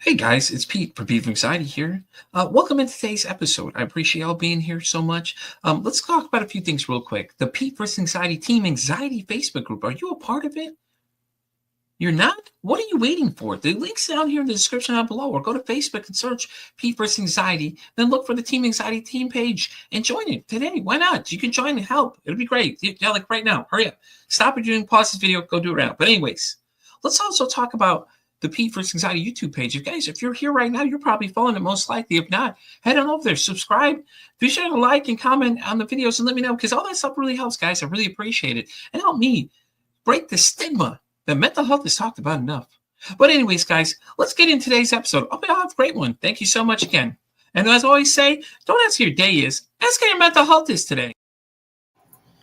Hey guys, it's Pete from Pete from Anxiety here. Welcome in today's episode. I appreciate y'all being here so much. Let's talk about a few things real quick. The Pete vs. Anxiety Team Anxiety Facebook group. Are you a part of it? You're not? What are you waiting for? The link's down here in the description down below, or go to Facebook and search Pete vs. Anxiety. Then look for the Team Anxiety Team page and join it today. Why not? You can join and help. It'll be great. Yeah, like right now. Hurry up. Stop what you're doing, pause this video, go do it right now. But anyways, let's also talk about the Pete vs. Anxiety YouTube page. If you're here right now, you're probably following it most likely. If not, head on over there, subscribe, be sure to like and comment on the videos and let me know, because all that stuff really helps, guys. I really appreciate it. And help me break the stigma that mental health is talked about enough. But anyways, guys, let's get in today's episode. I'll have a great one. Thank you so much again. And as I always say, don't ask how your day is. Ask how your mental health is today.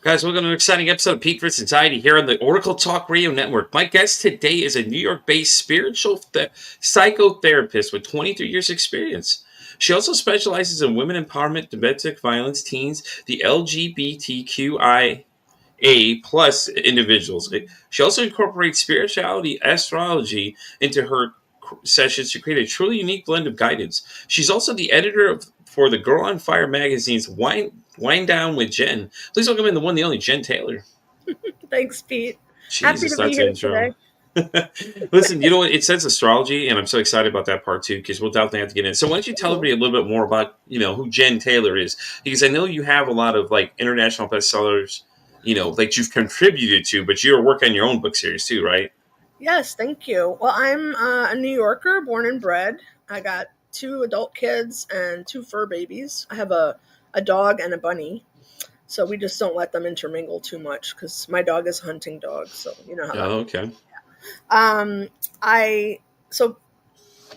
Guys, welcome to an exciting episode of Pete vs. Anxiety here on the Oracle Talk Radio Network. My guest today is a New York-based spiritual psychotherapist with 23 years experience. She also specializes in women empowerment, domestic violence, teens, the LGBTQIA plus individuals. She also incorporates spirituality, astrology into her sessions to create a truly unique blend of guidance. She's also the editor for the Girl on Fire magazine's Wind Down with Jen. Please welcome in the one, the only Jen Taylor. Thanks, Pete. Jesus, Happy to be here today. Listen, you know what? It says astrology, and I'm so excited about that part too, because we'll definitely have to get in. So why don't you tell everybody a little bit more about, who Jen Taylor is? Because I know you have a lot of international bestsellers, that you've contributed to, but you're working on your own book series too, right? Yes, thank you. Well, I'm a New Yorker, born and bred. I got 2 adult kids and 2 fur babies. I have a dog and a bunny. So we just don't let them intermingle too much because my dog is a hunting dog. So you know how that okay. So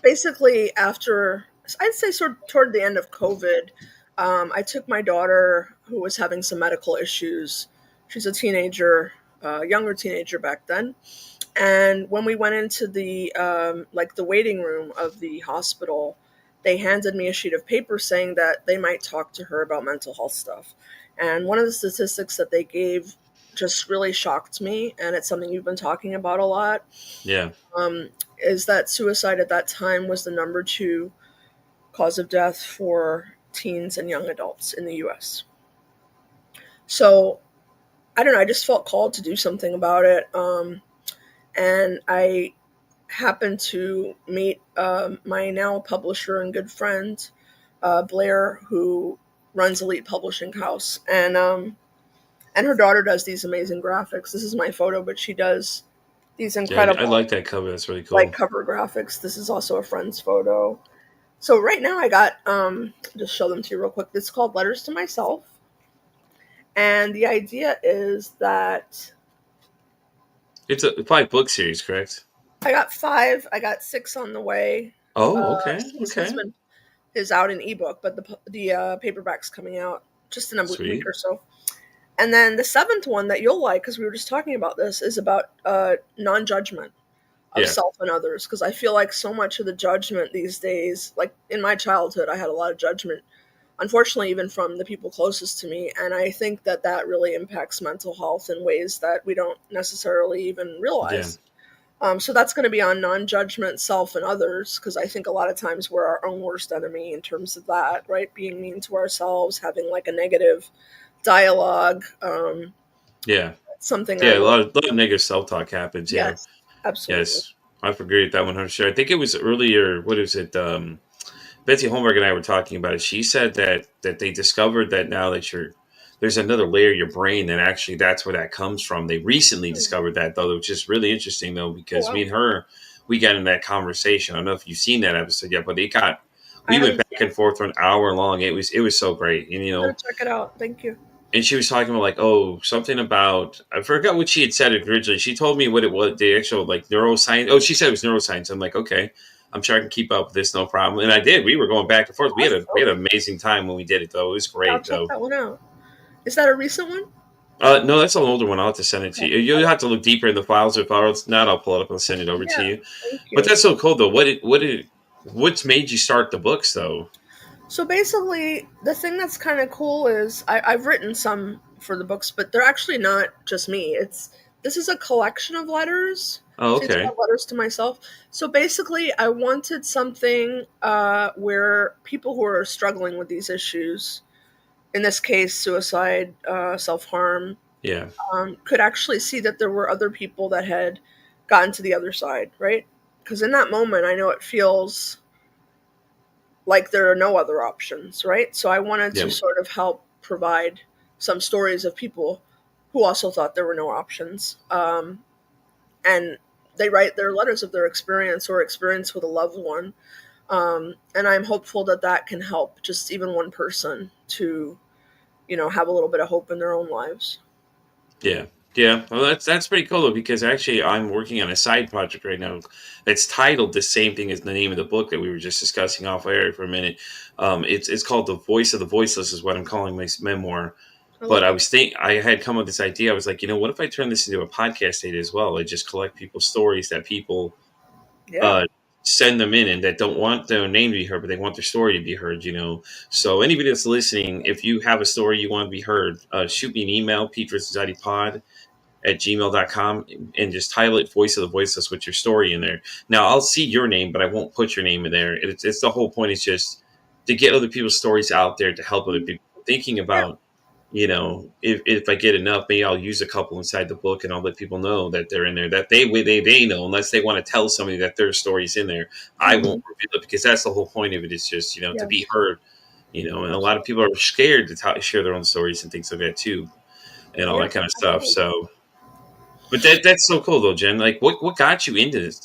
basically after, I'd say toward the end of COVID, I took my daughter who was having some medical issues. She's a teenager, younger teenager back then. And when we went into the the waiting room of the hospital, they handed me a sheet of paper saying that they might talk to her about mental health stuff. And one of the statistics that they gave just really shocked me, and it's something you've been talking about a lot. Yeah. Is that suicide at that time was the number 2 cause of death for teens and young adults in the U.S. So, I don't know, I just felt called to do something about it. And I happened to meet my now publisher and good friend, Blair, who runs Elite Publishing House. And her daughter does these amazing graphics. This is my photo, but she does these incredible... Yeah, I like that cover. That's really cool. Cover graphics. This is also a friend's photo. So right now I got, just show them to you real quick. It's called Letters to Myself. And the idea is that... It's a 5-book series, correct? I got 5. I got 6 on the way. Oh, okay. Is out in ebook, but the paperback's coming out just in a week or so. And then the 7th one that you'll like, because we were just talking about this, is about non-judgment of self and others. Because I feel like so much of the judgment these days, like in my childhood, I had a lot of judgment, unfortunately, even from the people closest to me. And I think that really impacts mental health in ways that we don't necessarily even realize. Yeah. So that's going to be on non-judgment, self, and others, because I think a lot of times we're our own worst enemy in terms of that, right? Being mean to ourselves, having a negative dialogue. Something. Yeah, a lot of negative self-talk happens. Yes, absolutely. Yes, I agree with that 100%. I think it was earlier. What is it? Betsy Holmberg and I were talking about it. She said that they discovered that now that there's another layer of your brain, and actually that's where that comes from. They recently discovered that, though, which is really interesting, though, because me and her, we got in that conversation. I don't know if you've seen that episode yet, but we went back and forth for an hour long. It was so great. And, check it out. Thank you. And she was talking about something about, I forgot what she had said originally. She told me what it was, the actual neuroscience. Oh, she said it was neuroscience. I'm like, okay, I'm sure I can keep up with this, no problem. And I did. We were going back and forth. We had an amazing time when we did it, though. It was great. I'll check that one out. Is that a recent one? No, that's an older one. I'll have to send it to you. You'll have to look deeper in the files. If not, I'll pull it up and send it over to you. Thank you. But that's so cool, though. What's made you start the books, though? So basically, the thing that's kind of cool is I've written some for the books, but they're actually not just me. This is a collection of letters Oh, So it's okay. called Letters to Myself. So basically, I wanted something where people who are struggling with these issues, in this case, suicide, self-harm, Yeah. could actually see that there were other people that had gotten to the other side, right? Because in that moment, I know it feels like there are no other options, right? So I wanted to Yeah. sort of help provide some stories of people who also thought there were no options. And they write their letters of their experience or experience with a loved one. And I'm hopeful that that can help just even one person to, have a little bit of hope in their own lives. Yeah. Yeah. Well, that's pretty cool though, because actually I'm working on a side project right now. It's titled the same thing as the name of the book that we were just discussing off air for a minute. It's called The Voice of the Voiceless is what I'm calling my memoir. I But love that. I had come up with this idea. I was like, what if I turn this into a podcast data as well? I just collect people's stories that people Yeah. uh, send them in and that don't want their name to be heard, but they want their story to be heard. So anybody that's listening, if you have a story you want to be heard, shoot me an email, petersocietypod at gmail.com, and just title it Voice of the Voiceless with your story in there. Now, I'll see your name, but I won't put your name in there. It's the whole point is just to get other people's stories out there to help other people. Thinking Yeah. about, if I get enough, maybe I'll use a couple inside the book and I'll let people know that they're in there, that they know, unless they want to tell somebody that their story's in there. I won't Mhm. reveal it because that's the whole point of it is just, to be Yes. heard, and a lot of people are scared to share their own stories and things like that too, and all Yeah. that kind of stuff. Absolutely. So, but that's so cool though, Jen. Like, what got you into this,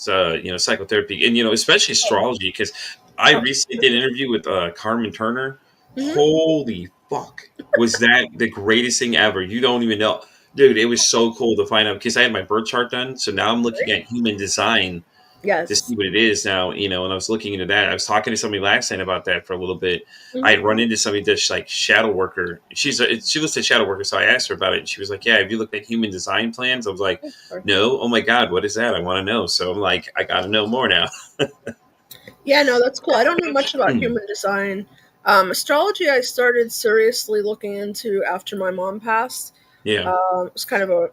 psychotherapy, and especially astrology? Because I recently did an interview with Carmen Turner. Mhm. Holy fuck, was that the greatest thing ever? You don't even know, dude. It was so cool to find out because I had my birth chart done, so now I'm looking Great. at human design to see Yes. what it is now, and I was looking into that. I was talking to somebody last night about that for a little bit. I Mhm. had run into somebody that's like shadow worker. She listed shadow worker, so I asked her about it. And she was like, "Yeah, have you looked at human design plans?" I was like, Sorry. "No." Oh my god, what is that? I want to know. So I'm like, I got to know more now. Yeah, no, that's cool. I don't know much about human design. Astrology, I started seriously looking into after my mom passed. Yeah, It was kind of a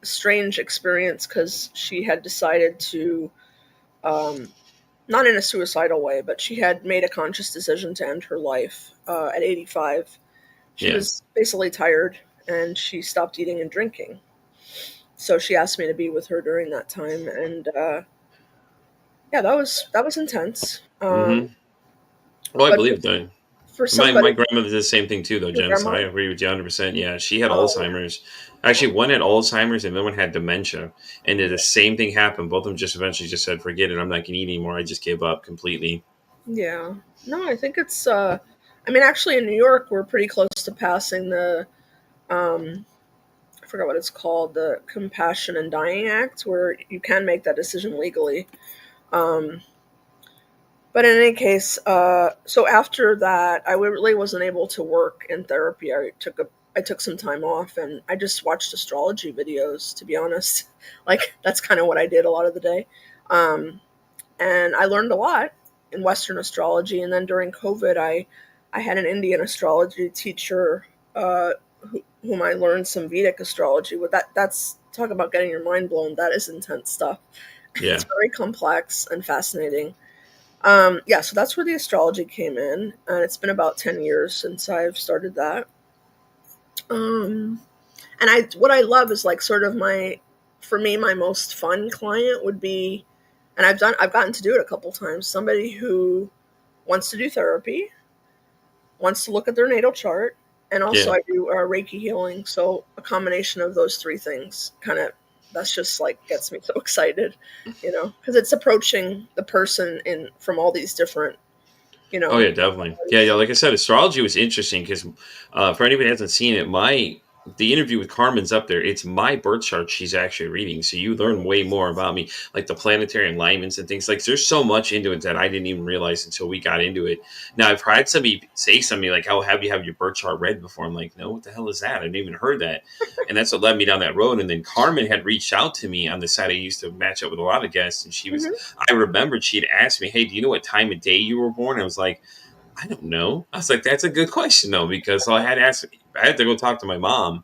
strange experience because she had decided to, um, not in a suicidal way, but she had made a conscious decision to end her life at 85. She yeah. was basically tired and she stopped eating and drinking. So she asked me to be with her during that time, and yeah, that was intense. hmm Well, I But believe that. for My somebody, grandmother did the same thing too, though, your Jen. So grandma, I agree with you 100%. Yeah, she had oh Alzheimer's. Actually, one had Alzheimer's and the other one had dementia, and then the same thing happened. Both of them just eventually just said, "Forget it. I'm not going to eat anymore. I just gave up completely." yeah, no, I think it's. I mean, actually, in New York, we're pretty close to passing the. Um, I forgot what it's called, the Compassion and Dying Act, where you can make that decision legally. Um, but in any case, so after that, I really wasn't able to work in therapy. I took some time off, and I just watched astrology videos. To be honest, like that's kind of what I did a lot of the day, and I learned a lot in Western astrology. And then during COVID, I had an Indian astrology teacher whom I learned some Vedic astrology with. That's talk about getting your mind blown. That is intense stuff. It's Yeah. very complex and fascinating. Yeah, so that's where the astrology came in, and it's been about 10 years since I've started that. Um, and what I love is like sort of for me, my most fun client would be, and I've gotten to do it a couple times. Somebody who wants to do therapy, wants to look at their natal chart, and also Yeah. I do Reiki healing. So a combination of those three things kind of, that's just like gets me so excited, because it's approaching the person in from all these different, Oh yeah, definitely. Yeah, yeah. ways. Like I said, astrology was interesting because for anybody who hasn't seen it, the interview with Carmen's up there. It's my birth chart she's actually reading, so you learn way more about me, like the planetary alignments and things. Like there's so much into it that I didn't even realize until we got into it. Now I've had somebody say something like, "Oh, have you have your birth chart read before?" I'm like, "No, what the hell is that? I didn't even heard that." And that's what led me down that road. And then Carmen had reached out to me on the side I used to match up with a lot of guests, and Hmm. I remembered she'd asked me, "Hey, do you know what time of day you were born?" I was like, I don't know. I was like, that's a good question though, because I had to go talk to my mom,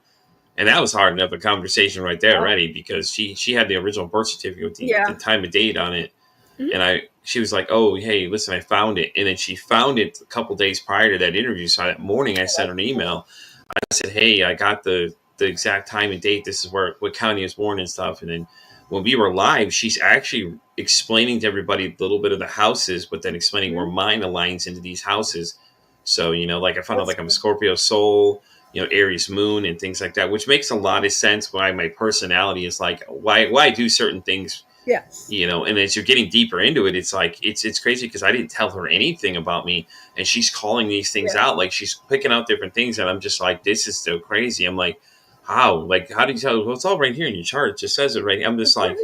And that was hard enough a conversation right there already, because she had the original birth certificate with the time of date on it. And she was like, oh, hey, listen, I found it. And then she found it a couple days prior to that interview. So that morning I sent her an email. I said, hey, I got the exact time and date. This is what county I was born and stuff. And then when we were live, she's actually explaining to everybody a little bit of the houses, but then explaining where mine aligns into these houses. So, like I found out like I'm a Scorpio soul, Aries moon and things like that, which makes a lot of sense why my personality is like, why I do certain things. Yes. And as you're getting deeper into it, it's like, it's crazy because I didn't tell her anything about me, and she's calling these things out. Like, she's picking out different things, and I'm just like, this is so crazy. I'm like, how? Like, how do you tell? Well, it's all right here in your chart. It just says it right. I'm just like,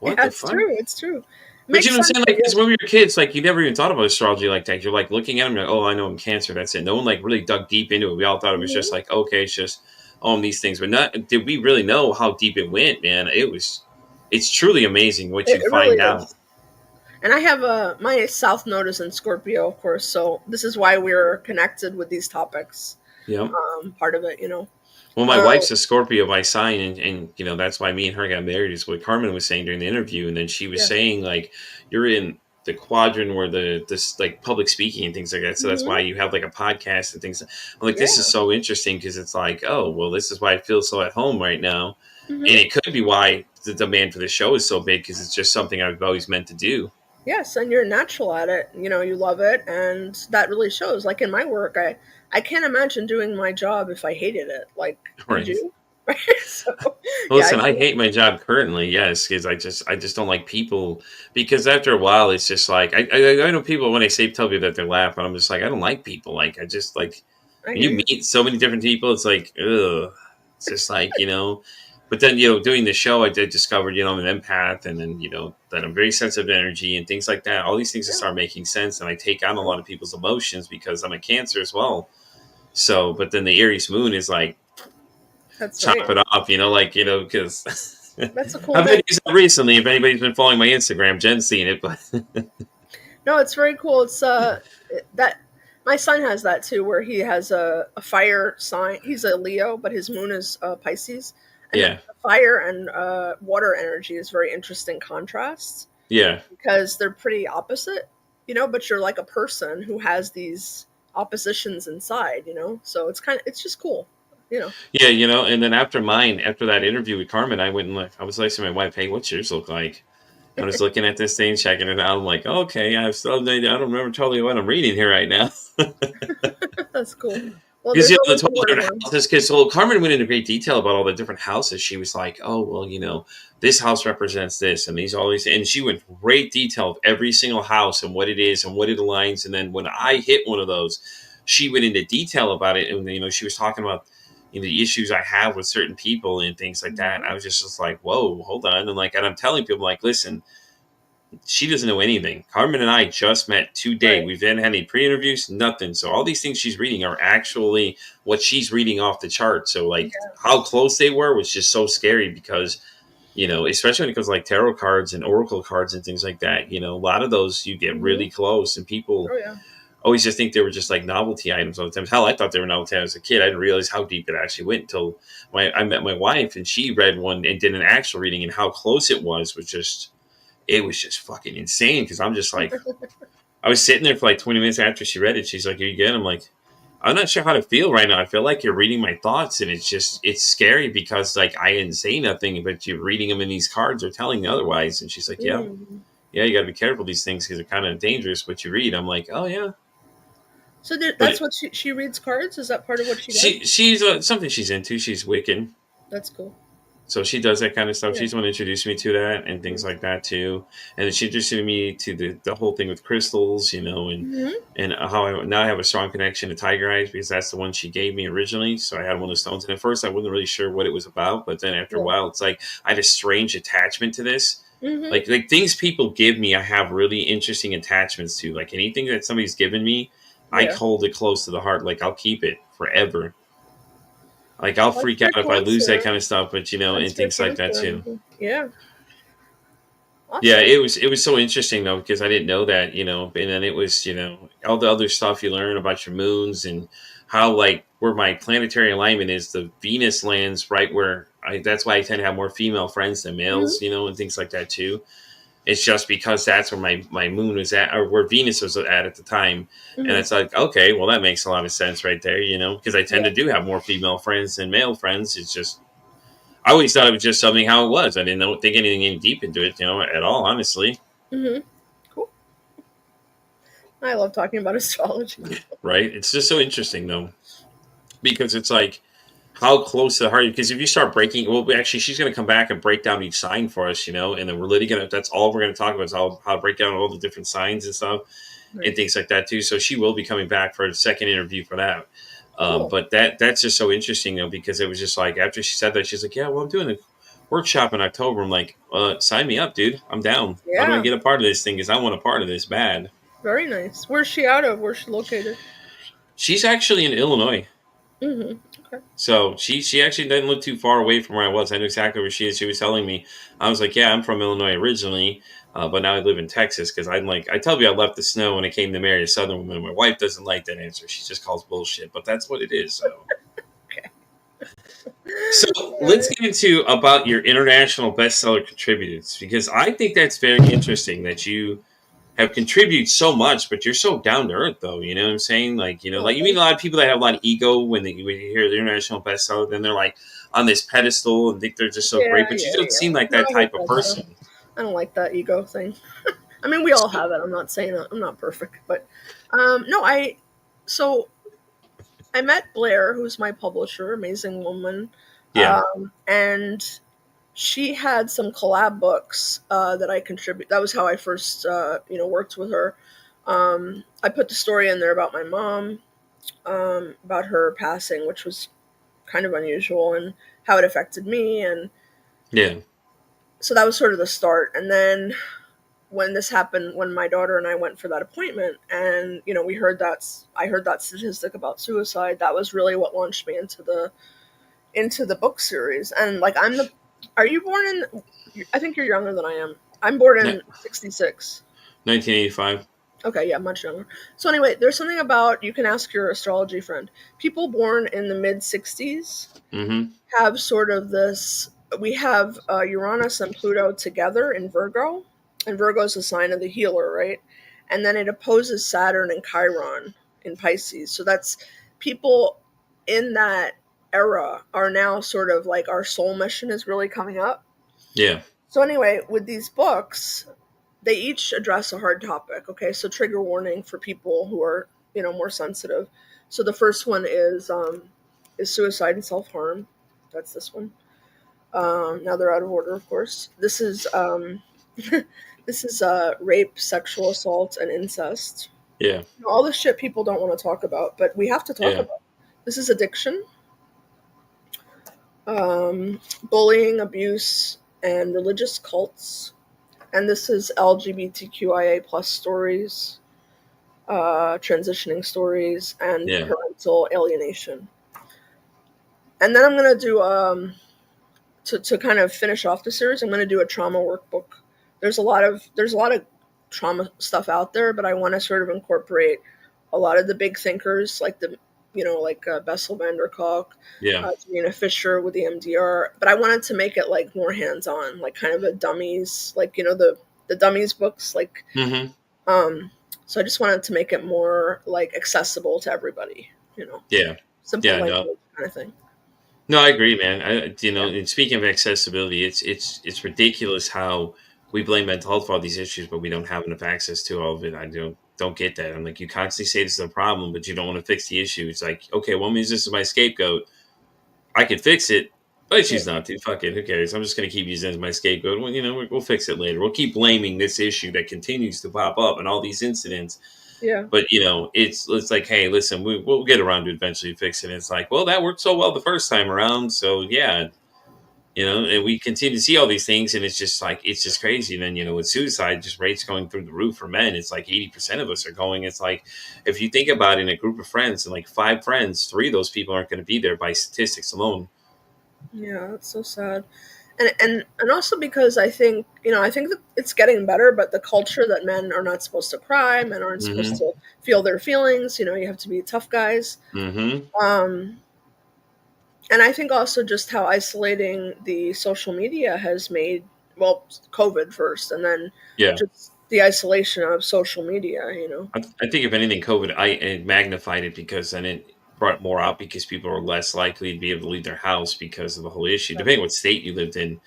what the fuck? It's true. But you know what I'm saying? Like, because when we were kids, like, you never even thought about astrology like that. You're like looking at them, you're like, oh, I know I'm Cancer. That's it. No one like really dug deep into it. We all thought it was just like, okay, it's just these things. But not did we really know how deep it went, man. It's truly amazing what you find really out. And I have my South Node is in Scorpio, of course, so this is why we're connected with these topics. Yeah. Part of it, Well, my wife's a Scorpio by sign, and that's why me and her got married, is what Carmen was saying during the interview. And then she was saying, like, you're in the quadrant where this like public speaking and things like that. So that's why you have like a podcast and things. I'm like, this is so interesting, because it's like, oh, well, this is why I feel so at home right now. And it could be why the demand for the show is so big, because it's just something I've always meant to do. Yes, and you're natural at it. You love it, and that really shows. Like in my work, I can't imagine doing my job if I hated it. Like, right. You do? So, listen, I hate my job currently, yes, because I just don't like people. Because after a while, it's just like, I know people, when I tell people that, they're laughing. I'm just like, I don't like people. Like, I just like, when you meet so many different people, it's like, ugh. It's just like, But then, doing the show, I did discover, I'm an empath, and then, that I'm very sensitive to energy and things like that. All these things start making sense, and I take on a lot of people's emotions because I'm a Cancer as well. So, but then the Aries moon is like, chop it off, because that's a cool I've been using it recently. If anybody's been following my Instagram, Jen's seen it. But no, it's very cool. It's that my son has that too, where he has a fire sign. He's a Leo, but his moon is Pisces. And the fire and water energy is very interesting contrasts. Yeah. Because they're pretty opposite, but you're like a person who has these oppositions inside, so it's just cool, Yeah, and then after that interview with Carmen, I went and I was like to my wife, hey, what's yours look like? I was looking at this thing, checking it out. I'm like, okay, I don't remember totally what I'm reading here right now. That's cool. Well, because the total different houses. Because Carmen went into great detail about all the different houses. She was like, "Oh, well, this house represents this, and these all these," and she went great detail of every single house and what it is and what it aligns. And then when I hit one of those, she went into detail about it, and she was talking about the issues I have with certain people and things like that. And I was just like, "Whoa, hold on!" And I'm telling people, like, listen. She doesn't know anything. Carmen and I just met today. Right. We've then had any pre-interviews, nothing. So all these things she's reading are actually what she's reading off the chart. So how close they were was just so scary because, especially when it comes to like tarot cards and oracle cards and things like that, a lot of those you get really close, and people always just think they were just like novelty items all the time. Hell, I thought they were novelty items as a kid. I didn't realize how deep it actually went until I met my wife, and she read one and did an actual reading, and how close it was just... It was just fucking insane, because I'm just like, I was sitting there for like 20 minutes after she read it. She's like, are you good? I'm like, I'm not sure how to feel right now. I feel like you're reading my thoughts, and it's scary because like I didn't say nothing, but you're reading them in these cards or telling me otherwise. And she's like, yeah, you got to be careful these things because they're kind of dangerous what you read. I'm like, oh yeah. So that's what she reads cards? Is that part of what she does? She's something she's into. She's Wiccan. That's cool. So she does that kind of stuff. Yeah. She's the one who introduced me to that and things like that too. And then she introduced me to the whole thing with crystals, and how I now have a strong connection to Tiger Eyes because that's the one she gave me originally. So I had one of the stones, and at first I wasn't really sure what it was about, but then after a while, it's like I had a strange attachment to this. Like things people give me, I have really interesting attachments to. Like anything that somebody's given me, I hold it close to the heart. Like I'll keep it forever. Like I'll freak out if I lose that kind of stuff, but and things like that too. Yeah. Awesome. Yeah, it was so interesting though, because I didn't know that, and then it was, all the other stuff you learn about your moons and how like where my planetary alignment is, the Venus lands right where that's why I tend to have more female friends than males, and things like that too. It's just because that's where my moon was at, or where Venus was at the time. And it's like, okay, well, that makes a lot of sense right there, because I tend to do have more female friends than male friends. It's just, I always thought it was just something how it was. I didn't think anything in deep into it, at all, honestly. Cool. I love talking about astrology. Right? It's just so interesting, though, because it's like, how close to the heart? Because if you start breaking, well, actually, she's going to come back and break down each sign for us, and then we're literally that's all we're going to talk about is how to break down all the different signs and stuff and things like that too. So she will be coming back for a second interview for that. Cool. But that's just so interesting though, because it was just like, after she said that, she's like, yeah, well, I'm doing a workshop in October. I'm like, sign me up, dude. I'm down. I'm going to get a part of this thing because I want a part of this bad. Very nice. Where's she out of? Where's she located? She's actually in Illinois. Okay. So she actually didn't live too far away from where I was. I knew exactly where she is. She was telling me. I was like, yeah, I'm from Illinois originally, but now I live in Texas because I'm like, I tell you, I left the snow when it came to marry a Southern woman. My wife doesn't like that answer. She just calls bullshit, but that's what it is. So, okay. So let's get into about your international bestseller contributors, because I think that's very interesting that you have contributed so much, but you're so down to earth, though. You know what I'm saying? Like, like you meet a lot of people that have a lot of ego when you hear the international bestseller, then they're like on this pedestal and think they're just so great. But you don't seem like that type of person. I don't like that ego thing. I mean, we all have it. I'm not saying that I'm not perfect, but no, So I met Blair, who's my publisher, amazing woman. Yeah. And she had some collab books that I contribute. That was how I first, worked with her. I put the story in there about my mom, about her passing, which was kind of unusual, and how it affected me. And so that was sort of the start. And then when this happened, when my daughter and I went for that appointment, and I heard that statistic about suicide, that was really what launched me into the book series. And like, are you born in? I think you're younger than I am. I'm born in 66. 1985. Okay, yeah, much younger. So anyway, there's something about, you can ask your astrology friend. People born in the mid 60s have sort of this. We have Uranus and Pluto together in Virgo, and Virgo is a sign of the healer, right? And then it opposes Saturn and Chiron in Pisces. So that's people in that era are now sort of like, our soul mission is really coming up. Yeah. So anyway, with these books, they each address a hard topic. Okay, so trigger warning for people who are more sensitive. So the first one is suicide and self-harm. That's this one. Now they're out of order, of course. This is rape, sexual assault, and incest. Yeah. All this shit people don't want to talk about, but we have to talk about. This is addiction, bullying, abuse, and religious cults. And this is LGBTQIA plus stories, transitioning stories, and parental alienation. And then I'm going to do, to kind of finish off the series, I'm going to do a trauma workbook. There's a lot of trauma stuff out there, but I want to sort of incorporate a lot of the big thinkers, like Bessel van der Kolk, Janina Fisher with the MDR. But I wanted to make it like more hands-on, like kind of a dummies, like the dummies books, like. So I just wanted to make it more like accessible to everybody, simple language kind of thing. No, I agree, man. And speaking of accessibility, it's ridiculous how we blame mental health for all these issues, but we don't have enough access to all of it. I don't get that. I'm like, you constantly say this is a problem, but you don't want to fix the issue. It's like, okay, well, means this is my scapegoat. I could fix it, but she's not, dude. Fuck it. Who cares? I'm just going to keep using it as my scapegoat. Well, we'll fix it later. We'll keep blaming this issue that continues to pop up and all these incidents. Yeah. But, it's like, hey, listen, we'll get around to eventually fixing it. It's like, well, that worked so well the first time around. So, yeah. And we continue to see all these things, and it's just like, it's just crazy. And then, with suicide, just rates going through the roof for men, it's like 80% of us are going. It's like, if you think about it, in a group of friends, and like 5 friends, 3 of those people aren't going to be there by statistics alone. Yeah, that's so sad. And also because I think that it's getting better, but the culture that men are not supposed to cry, men aren't supposed to feel their feelings. You have to be tough guys. And I think also just how isolating the social media has made. Well, COVID first, and then just the isolation of social media. I think if anything, COVID it magnified it, because then it brought more out, because people are less likely to be able to leave their house because of the whole issue. Depending on what state you lived in,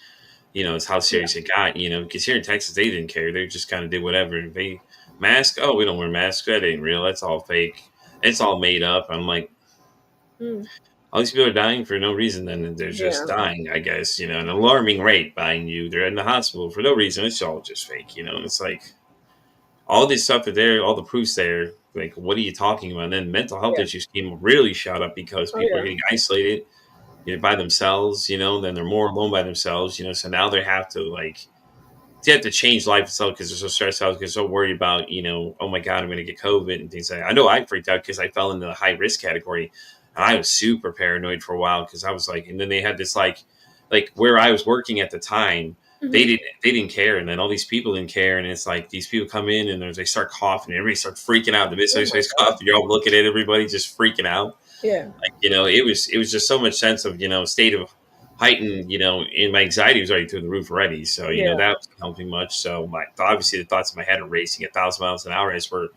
it's how serious it got. Because here in Texas, they didn't care; they just kind of did whatever. They mask. Oh, we don't wear masks. That ain't real. That's all fake. It's all made up. I'm like, all these people are dying for no reason. Then they're just dying, I guess. An alarming rate. Buying you, they're in the hospital for no reason. It's all just fake. It's like all this stuff is there, all the proofs there. Like, what are you talking about? And then mental health issues came really shot up because people are getting isolated, by themselves. Then they're more alone by themselves. So now they have to change life itself because they're so stressed out, because they're so worried about, oh my God, I'm going to get COVID and things like that. I know I freaked out because I fell into the high risk category, and I was super paranoid for a while, because I was like, and then they had this like where I was working at the time. They didn't care, and then all these people didn't care, and it's like these people come in and they start coughing, and everybody starts freaking out. The business coughing, you're all looking at everybody just freaking out. Yeah, it was just so much sense of state of heightened. And my anxiety was already through the roof already, so that wasn't helping much. So obviously the thoughts in my head are racing at 1,000 miles an hour as we're,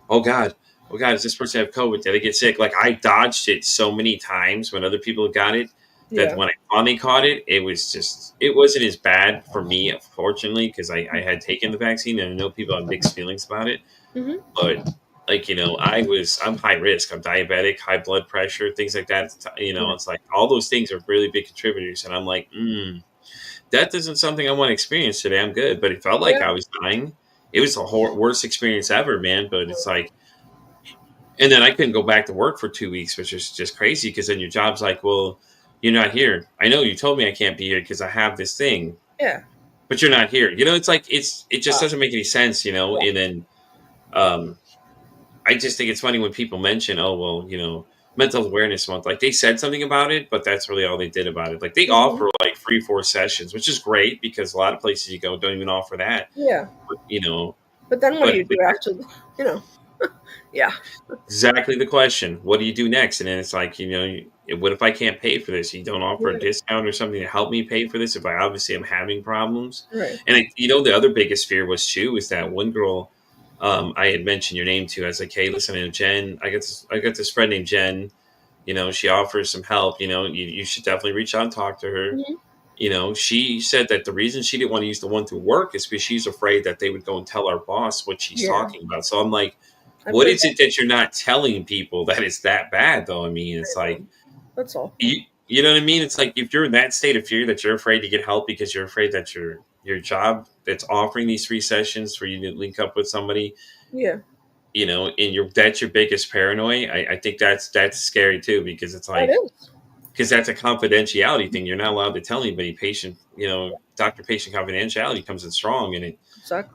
oh God, does this person have COVID? Did I get sick? Like, I dodged it so many times when other people got it. That when I finally caught it, it wasn't as bad for me, fortunately, because I had taken the vaccine, and I know people have mixed feelings about it. But I'm high risk. I'm diabetic, high blood pressure, things like that. It's like all those things are really big contributors. And I'm like, that isn't something I want to experience today. I'm good. But it felt like I was dying. It was the worst experience ever, man. But it's like, and then I couldn't go back to work for 2 weeks, which is just crazy, because then your job's like, well, you're not here. I know you told me I can't be here because I have this thing. Yeah. But you're not here. It's like, it just doesn't make any sense, And then I just think it's funny when people mention, oh, well, mental awareness month. Like, they said something about it, but that's really all they did about it. Like, they offer like 3-4 sessions, which is great, because a lot of places you go don't even offer that. Yeah. But, But then what do you do after, Yeah. Exactly the question. What do you do next? And then it's like, what if I can't pay for this? You don't offer a discount or something to help me pay for this if I obviously am having problems. Right. And the other biggest fear was too, is that one girl I had mentioned your name to. I was like, hey, listen, Jen, I got this friend named Jen. She offers some help. You should definitely reach out and talk to her. She said that the reason she didn't want to use the one through work is because she's afraid that they would go and tell our boss what she's talking about. So I'm like, what is it that you're not telling people that it's that bad, though? I mean, it's like, that's all. You know what I mean? It's like, if you're in that state of fear that you're afraid to get help because you're afraid that your job that's offering these 3 sessions for you to link up with somebody, and that's your biggest paranoia. I think that's scary too, because it's like, because that's a confidentiality thing. You're not allowed to tell anybody. Doctor-patient confidentiality comes in strong, and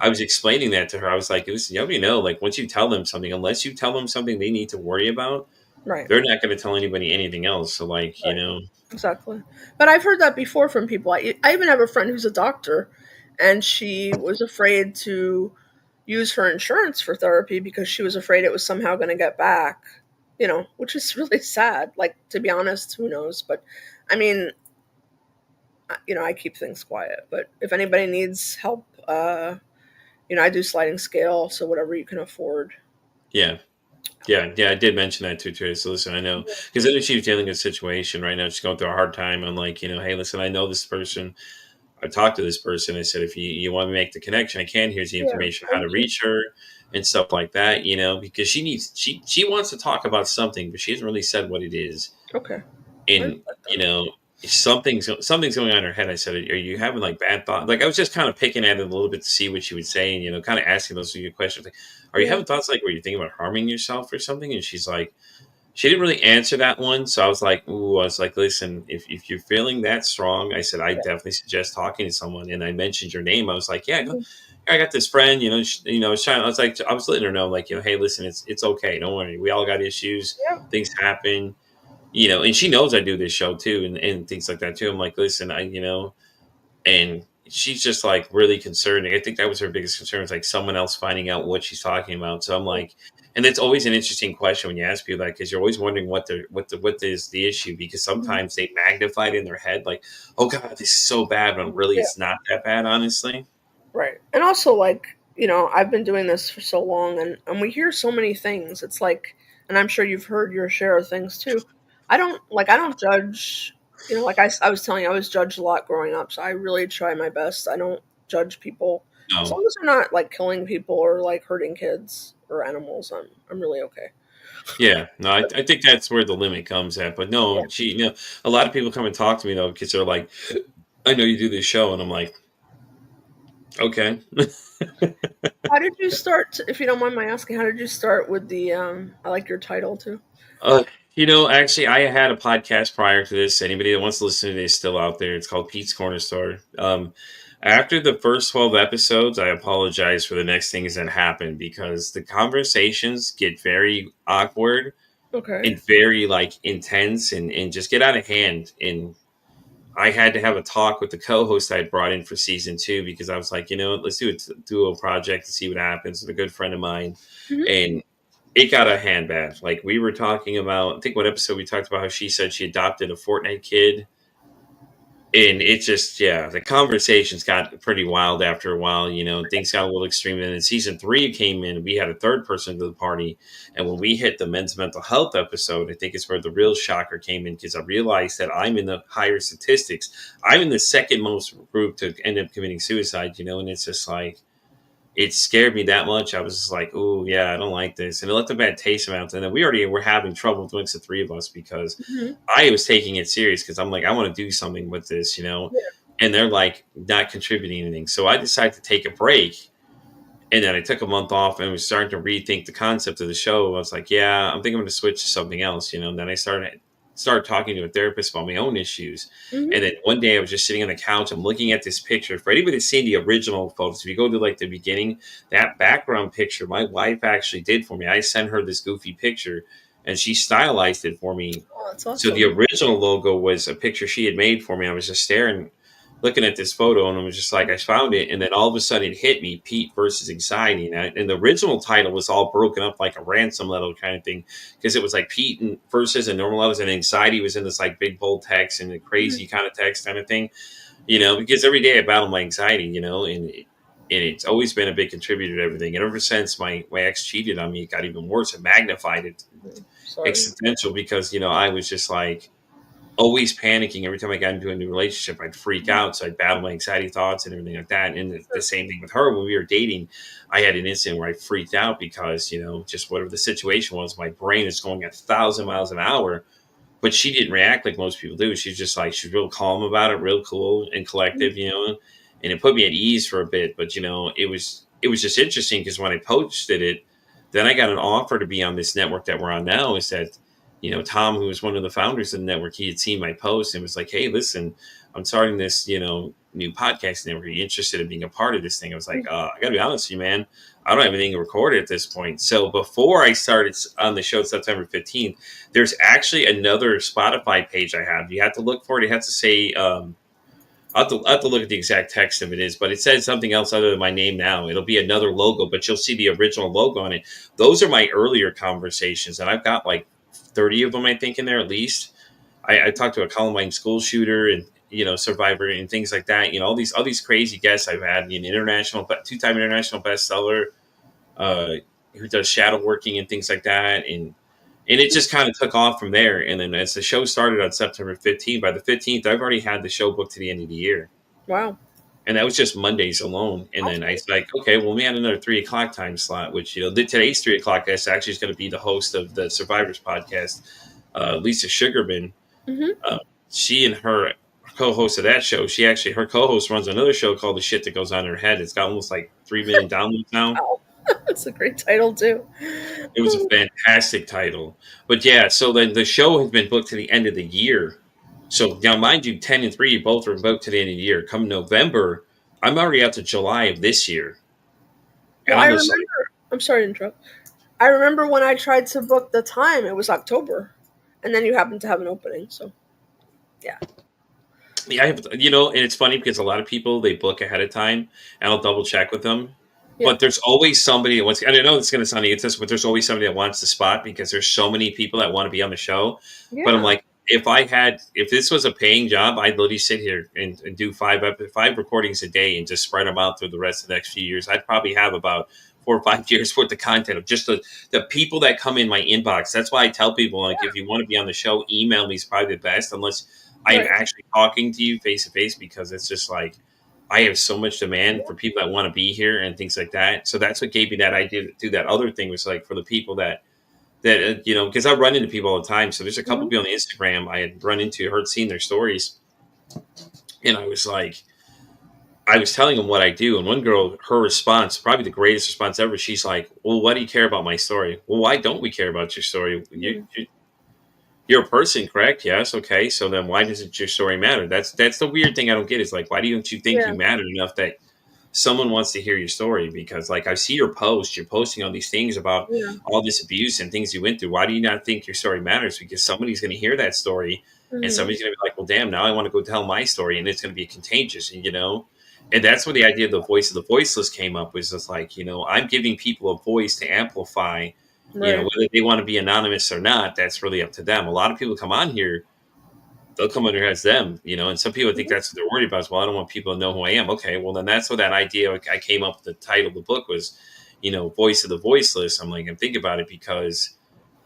I was explaining that to her. I was like, listen, like, once you tell them something, unless you tell them something they need to worry about, right, they're not going to tell anybody anything else. So, like, exactly. But I've heard that before from people. I even have a friend who's a doctor, and she was afraid to use her insurance for therapy because she was afraid it was somehow going to get back, which is really sad. Like, to be honest, who knows? But I mean, I keep things quiet. But if anybody needs help, I do sliding scale, so whatever you can afford. Yeah. I did mention that too, Terry. So listen, I know, because I know she's dealing with a situation right now. She's going through a hard time. I'm like, hey, listen, I know this person. I talked to this person. I said, if you want to make the connection, I can. Here's the information, how to reach her and stuff like that, because she wants to talk about something, but she hasn't really said what it is. Okay. And, something's going on in her head. I said, are you having like bad thoughts? Like, I was just kind of picking at it a little bit to see what she would say, and, kind of asking those questions. Like, are you having thoughts like where you're thinking about harming yourself or something? And she's like, she didn't really answer that one. So I was like, listen, if you're feeling that strong, I said, I definitely suggest talking to someone. And I mentioned your name. I was like, I got this friend, I was letting her know, like, hey, listen, it's okay. Don't worry. We all got issues. Things happen. And she knows I do this show too, and things like that too. I'm like, listen, and she's just like really concerned. I think that was her biggest concern, is like someone else finding out what she's talking about. So I'm like, and it's always an interesting question when you ask people that, because you're always wondering what is the issue, because sometimes they magnify it in their head, like, oh God, this is so bad, but really it's not that bad, honestly. Right. And also, like, I've been doing this for so long, and we hear so many things. It's like, and I'm sure you've heard your share of things too. I don't judge, like I was telling you, I was judged a lot growing up, so I really try my best. I don't judge people. As No. long as they're not like killing people or like hurting kids or animals, I'm really okay. Yeah, no, I think that's where the limit comes at. But Yeah. no, a lot of people come and talk to me though, because they're like, I know you do this show, and I'm like, okay. How did you start, if you don't mind my asking, how did you start with the I like your title too. Actually, I had a podcast prior to this. Anybody that wants to listen to it is still out there. It's called Pete's Corner Store. After the first 12 episodes, I apologize for the next things that happened, because the conversations get very awkward Okay. and very like intense, and just get out of hand. And I had to have a talk with the co-host I had brought in for season 2, because I was like, let's do a duo project to see what happens with a good friend of mine. Mhm. And it got a hand bad. Like, we were talking about, I think what episode we talked about how she said she adopted a Fortnite kid. And it just, the conversations got pretty wild after a while. Things got a little extreme. And then season 3 came in, we had a third person to the party. And when we hit the men's mental health episode, I think it's where the real shocker came in, because I realized that I'm in the higher statistics. I'm in the second most group to end up committing suicide, and it's just like, it scared me that much. I was just like, oh, yeah, I don't like this. And it left a bad taste in my mouth. And then we already were having trouble amongst the 3 of us, because Mhm. I was taking it serious, because I'm like, I want to do something with this, Yeah. and they're like not contributing anything. So I decided to take a break. And then I took a month off and was starting to rethink the concept of the show. I was like, yeah, I'm thinking I'm going to switch to something else, And then I started talking to a therapist about my own issues. Mhm. And then one day I was just sitting on the couch. I'm looking at this picture. For anybody that's seen the original photos, if you go to like the beginning, that background picture, my wife actually did for me. I sent her this goofy picture, and she stylized it for me. Oh, that's So awesome. the original logo was a picture she had made for me. I was just staring, looking at this photo, and I was just like, I found it. And then all of a sudden it hit me, Pete versus anxiety. And the original title was all broken up like a ransom letter kind of thing, because it was like Pete and versus and normal levels, and anxiety was in this like big bold text and the crazy kind of text kind of thing, because every day I battle my anxiety, and it's always been a big contributor to everything. And ever since my ex cheated on me, it got even worse. It magnified it Sorry. existential, because, I was just like always panicking. Every time I got into a new relationship, I'd freak out. So I'd battle my anxiety thoughts and everything like that. And the same thing with her. When we were dating, I had an incident where I freaked out because, just whatever the situation was, my brain is going at 1,000 miles an hour. But she didn't react like most people do. She's just like, she's real calm about it, real cool and collective, and it put me at ease for a bit. But, it was just interesting, because when I posted it, then I got an offer to be on this network that we're on now. Is that, Tom, who was one of the founders of the network, he had seen my post and was like, hey, listen, I'm starting this, new podcast network. Are you interested in being a part of this thing? I was like, I got to be honest with you, man. I don't have anything recorded at this point. So before I started on the show September 15th, there's actually another Spotify page I have. You have to look for it. It has to say, I'll have to look at the exact text of it is, but it says something else other than my name now. It'll be another logo, but you'll see the original logo on it. Those are my earlier conversations, and I've got like 30 of them, I think, in there at least. I talked to a Columbine school shooter and, survivor and things like that. All these crazy guests I've had. An international, 2-time international bestseller, who does shadow working and things like that. And it just kind of took off from there. And then as the show started on September 15th, by the 15th, I've already had the show booked to the end of the year. Wow. And that was just Mondays alone. And then I was like, okay, well, we had another 3:00 time slot, which, today's 3:00 guest actually is going to be the host of the Survivors podcast, Lisa Sugarman. Mm-hmm. She and her co-host of that show, her co-host runs another show called The Shit That Goes On in Her Head. It's got almost like 3 million downloads now. Wow. That's a great title too. It was a fantastic title. But yeah, so then the show has been booked to the end of the year. So now, mind you, 10 and 3 both are booked to the end of the year. Come November, I'm already out to July of this year. And Well, I'm I just remember. I'm sorry to interrupt. I remember when I tried to book the time, it was October, and then you happened to have an opening. So, yeah. Yeah, I have, and it's funny because a lot of people, they book ahead of time, and I'll double check with them. Yeah. But there's always somebody that wants, and I know it's going to sound egotist, but there's always somebody that wants the spot because there's so many people that want to be on the show. But I'm Yeah. like, if this was a paying job, I'd literally sit here and do five recordings a day and just spread them out through the rest of the next few years. I'd probably have about 4 or 5 years worth of content of just the people that come in my inbox. That's why I tell people, like, if you want to be on the show, email me is probably the best, unless I am Right. actually talking to you face to face, because it's just like I have so much demand for people that want to be here and things like that. So that's what gave me that idea to do that other thing, was like for the people that because I run into people all the time. So there's a couple Mhm. people on Instagram I had run into, seen their stories, and I was telling them what I do, and one girl, her response, probably the greatest response ever, she's like, "Well, why do you care about my story?" Well, why don't we care about your story? You're a person, correct? Yes. Okay. So then why doesn't your story matter? That's the weird thing I don't get, is like, why don't you think Yeah. you matter enough that someone wants to hear your story? Because like, I see your posts, you're posting all these things about Yeah. all this abuse and things you went through. Why do you not think your story matters? Because somebody's going to hear that story, and Mhm. somebody's going to be like, well, damn, now I want to go tell my story, and it's going to be contagious, And that's where the idea of the voice of the voiceless came up, was just like, I'm giving people a voice to amplify. Right. Whether they want to be anonymous or not, that's really up to them. A lot of people come on here, they'll come under as them, and some people think Mhm. that's what they're worried about. Is, well, I don't want people to know who I am. Okay, well, then that's what that idea I came up with. The title of the book was, Voice of the Voiceless. I'm like, and think about it, because,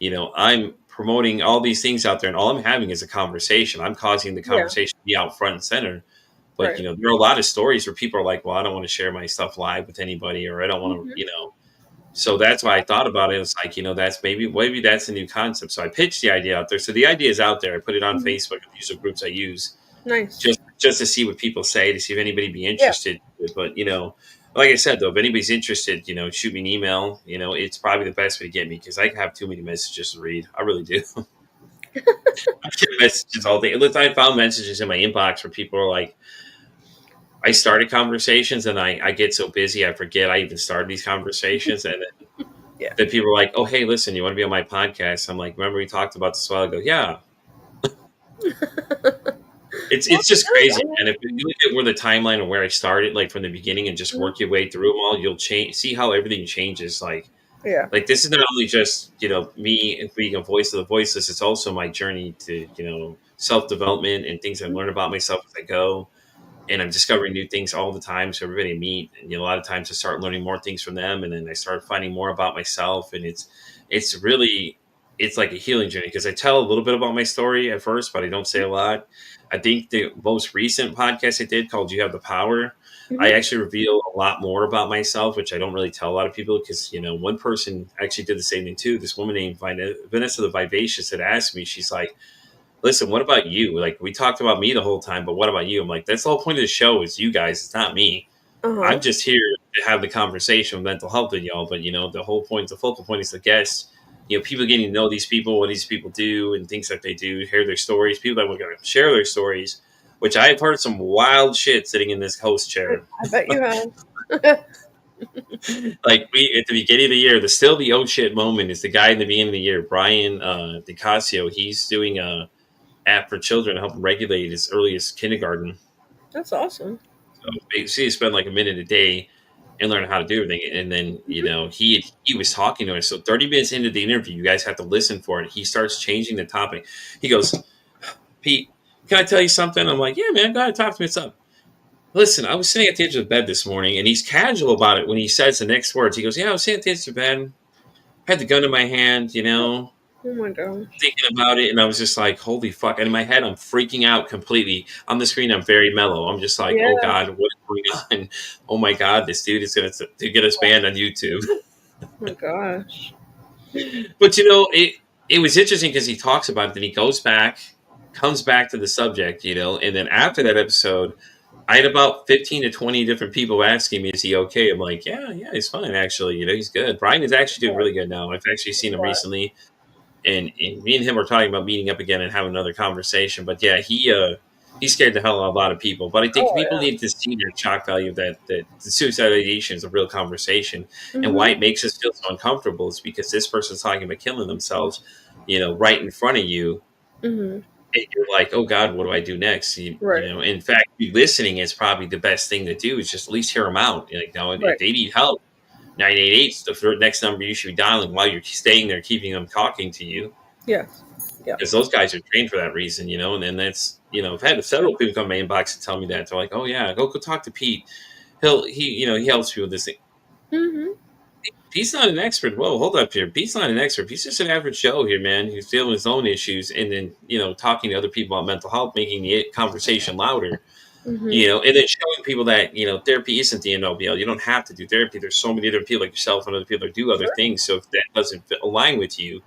I'm promoting all these things out there, and all I'm having is a conversation. I'm causing the Yeah. conversation to be out front and center. But, Right. there are a lot of stories where people are like, well, I don't want to share my stuff live with anybody, or I don't want Mhm. to, So that's why I thought about it. It's like, that's maybe that's a new concept. So I pitched the idea out there. So the idea is out there. I put it on Mhm. Facebook. These are groups I use Nice. just to see what people say, to see if anybody be Yeah. interested. But like I said, though, if anybody's interested, shoot me an email. It's probably the best way to get me, because I have too many messages to read. I really do. I get messages all day. I found messages in my inbox where people are like, I started conversations, and I get so busy I forget I even started these conversations, and Yeah. that people are like, "Oh, hey, listen, you want to be on my podcast?" I'm like, "Remember we talked about this a while ago?" Yeah, it's Well, it's just good. crazy. And if you look at where the timeline and where I started, like from the beginning, and just Mhm. work your way through them all, you'll see how everything changes. Yeah. Like this is not only just me being a voice of the voiceless. It's also my journey to self development and things I learn about myself as I go. And I'm discovering new things all the time. So everybody I meet, and a lot of times I start learning more things from them, and then I start finding more about myself. And it's really, it's like a healing journey, because I tell a little bit about my story at first, but I don't say a lot. I think the most recent podcast I did, called "You Have the Power," I Mhm. actually reveal a lot more about myself, which I don't really tell a lot of people, because one person actually did the same thing too. This woman named Vanessa the Vivacious had asked me. She's like, listen, what about you? Like, we talked about me the whole time, but what about you? I'm like, that's the whole point of the show, is you guys. It's not me. Uh-huh. I'm just here to have the conversation with mental health with y'all. But the whole point, the focal point is the guests. People getting to know these people, what these people do, and things that they do, hear their stories. People that want to share their stories, which I've heard some wild shit sitting in this host chair. I bet you have. Like, we at the beginning of the year, the oh shit moment is the guy in the beginning of the year, Brian DiCasio. He's doing a app for children to help them regulate as early as kindergarten. That's awesome. So basically, you spend like a minute a day and learn how to do everything. And then he was talking to us. So 30 minutes into the interview, you guys have to listen for it. He starts changing the topic. He goes, "Pete, can I tell you something?" I'm like, "Yeah, man, go ahead, talk to me. What's up?" "Listen, I was sitting at the edge of the bed this morning," and he's casual about it when he says the next words. He goes, "Yeah, I was sitting at the edge of the bed, had the gun in my hand, Oh my gosh. thinking about it," and I was just like, "Holy fuck!" And in my head, I'm freaking out completely. On the screen, I'm very mellow. I'm just like, "Oh Yeah. God, what's going on? Oh my God, this dude is going to get us banned on YouTube." Oh my gosh. But it was interesting, because he talks about it, then he comes back to the subject, and then after that episode, I had about 15 to 20 different people asking me, "Is he okay?" I'm like, "Yeah, he's fine, actually. He's good." Brian is actually doing really good now. I've actually seen him Right. recently, and me and him are talking about meeting up again and having another conversation. But yeah, he scared the hell out of a lot of people. But I think Oh people yeah. need to see their shock value, that the suicide ideation is a real conversation, and why Mhm. it makes us feel so uncomfortable is because this person's talking about killing themselves, right in front of you. Mhm. and you're like, oh God, what do I do next? You Right. know, in fact, listening is probably the best thing to do. Is just at least hear them out. Like, you know, Right. if they need help, 988 is the next number you should be dialing while you're staying there, keeping them talking to you. Yeah. Yeah. Because those guys are trained for that reason, you know. And then that's, you know, I've had several people come to my inbox and tell me that. They're like, oh yeah, go talk to Pete. He helps you with this thing. Mm-hmm. Pete's not an expert. Whoa, hold up here. Pete's not an expert. Pete's just an average Joe here, man. He's dealing with his own issues, and then, you know, talking to other people about mental health, making the conversation louder. Mm-hmm. You know, and then showing people that, you know, therapy isn't the end all be all. You don't have to do therapy. There's so many other people like yourself and other people that do other things. So if that doesn't align with you,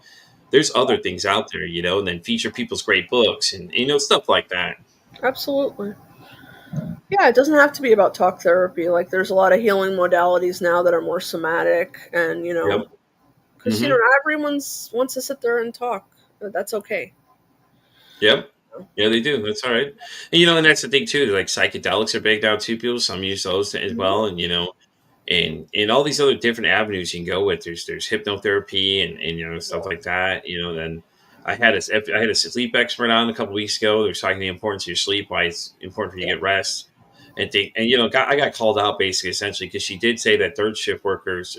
there's other things out there, you know, and then feature people's great books and, you know, stuff like that. Absolutely. Yeah, it doesn't have to be about talk therapy. Like, there's a lot of healing modalities now that are more somatic, and, you know, because, you know, not everyone wants to sit there and talk. That's okay. Yep. Yeah, they do. That's all right. And, you know, and that's the thing too. Like psychedelics are big now too. People, some use those as well, and, you know, and all these other different avenues you can go with. There's hypnotherapy and you know, stuff like that. You know, then I had a sleep expert on a couple weeks ago. They're talking the importance of your sleep, why it's important for you to get rest. And you know, I got called out basically essentially because she did say that third shift workers,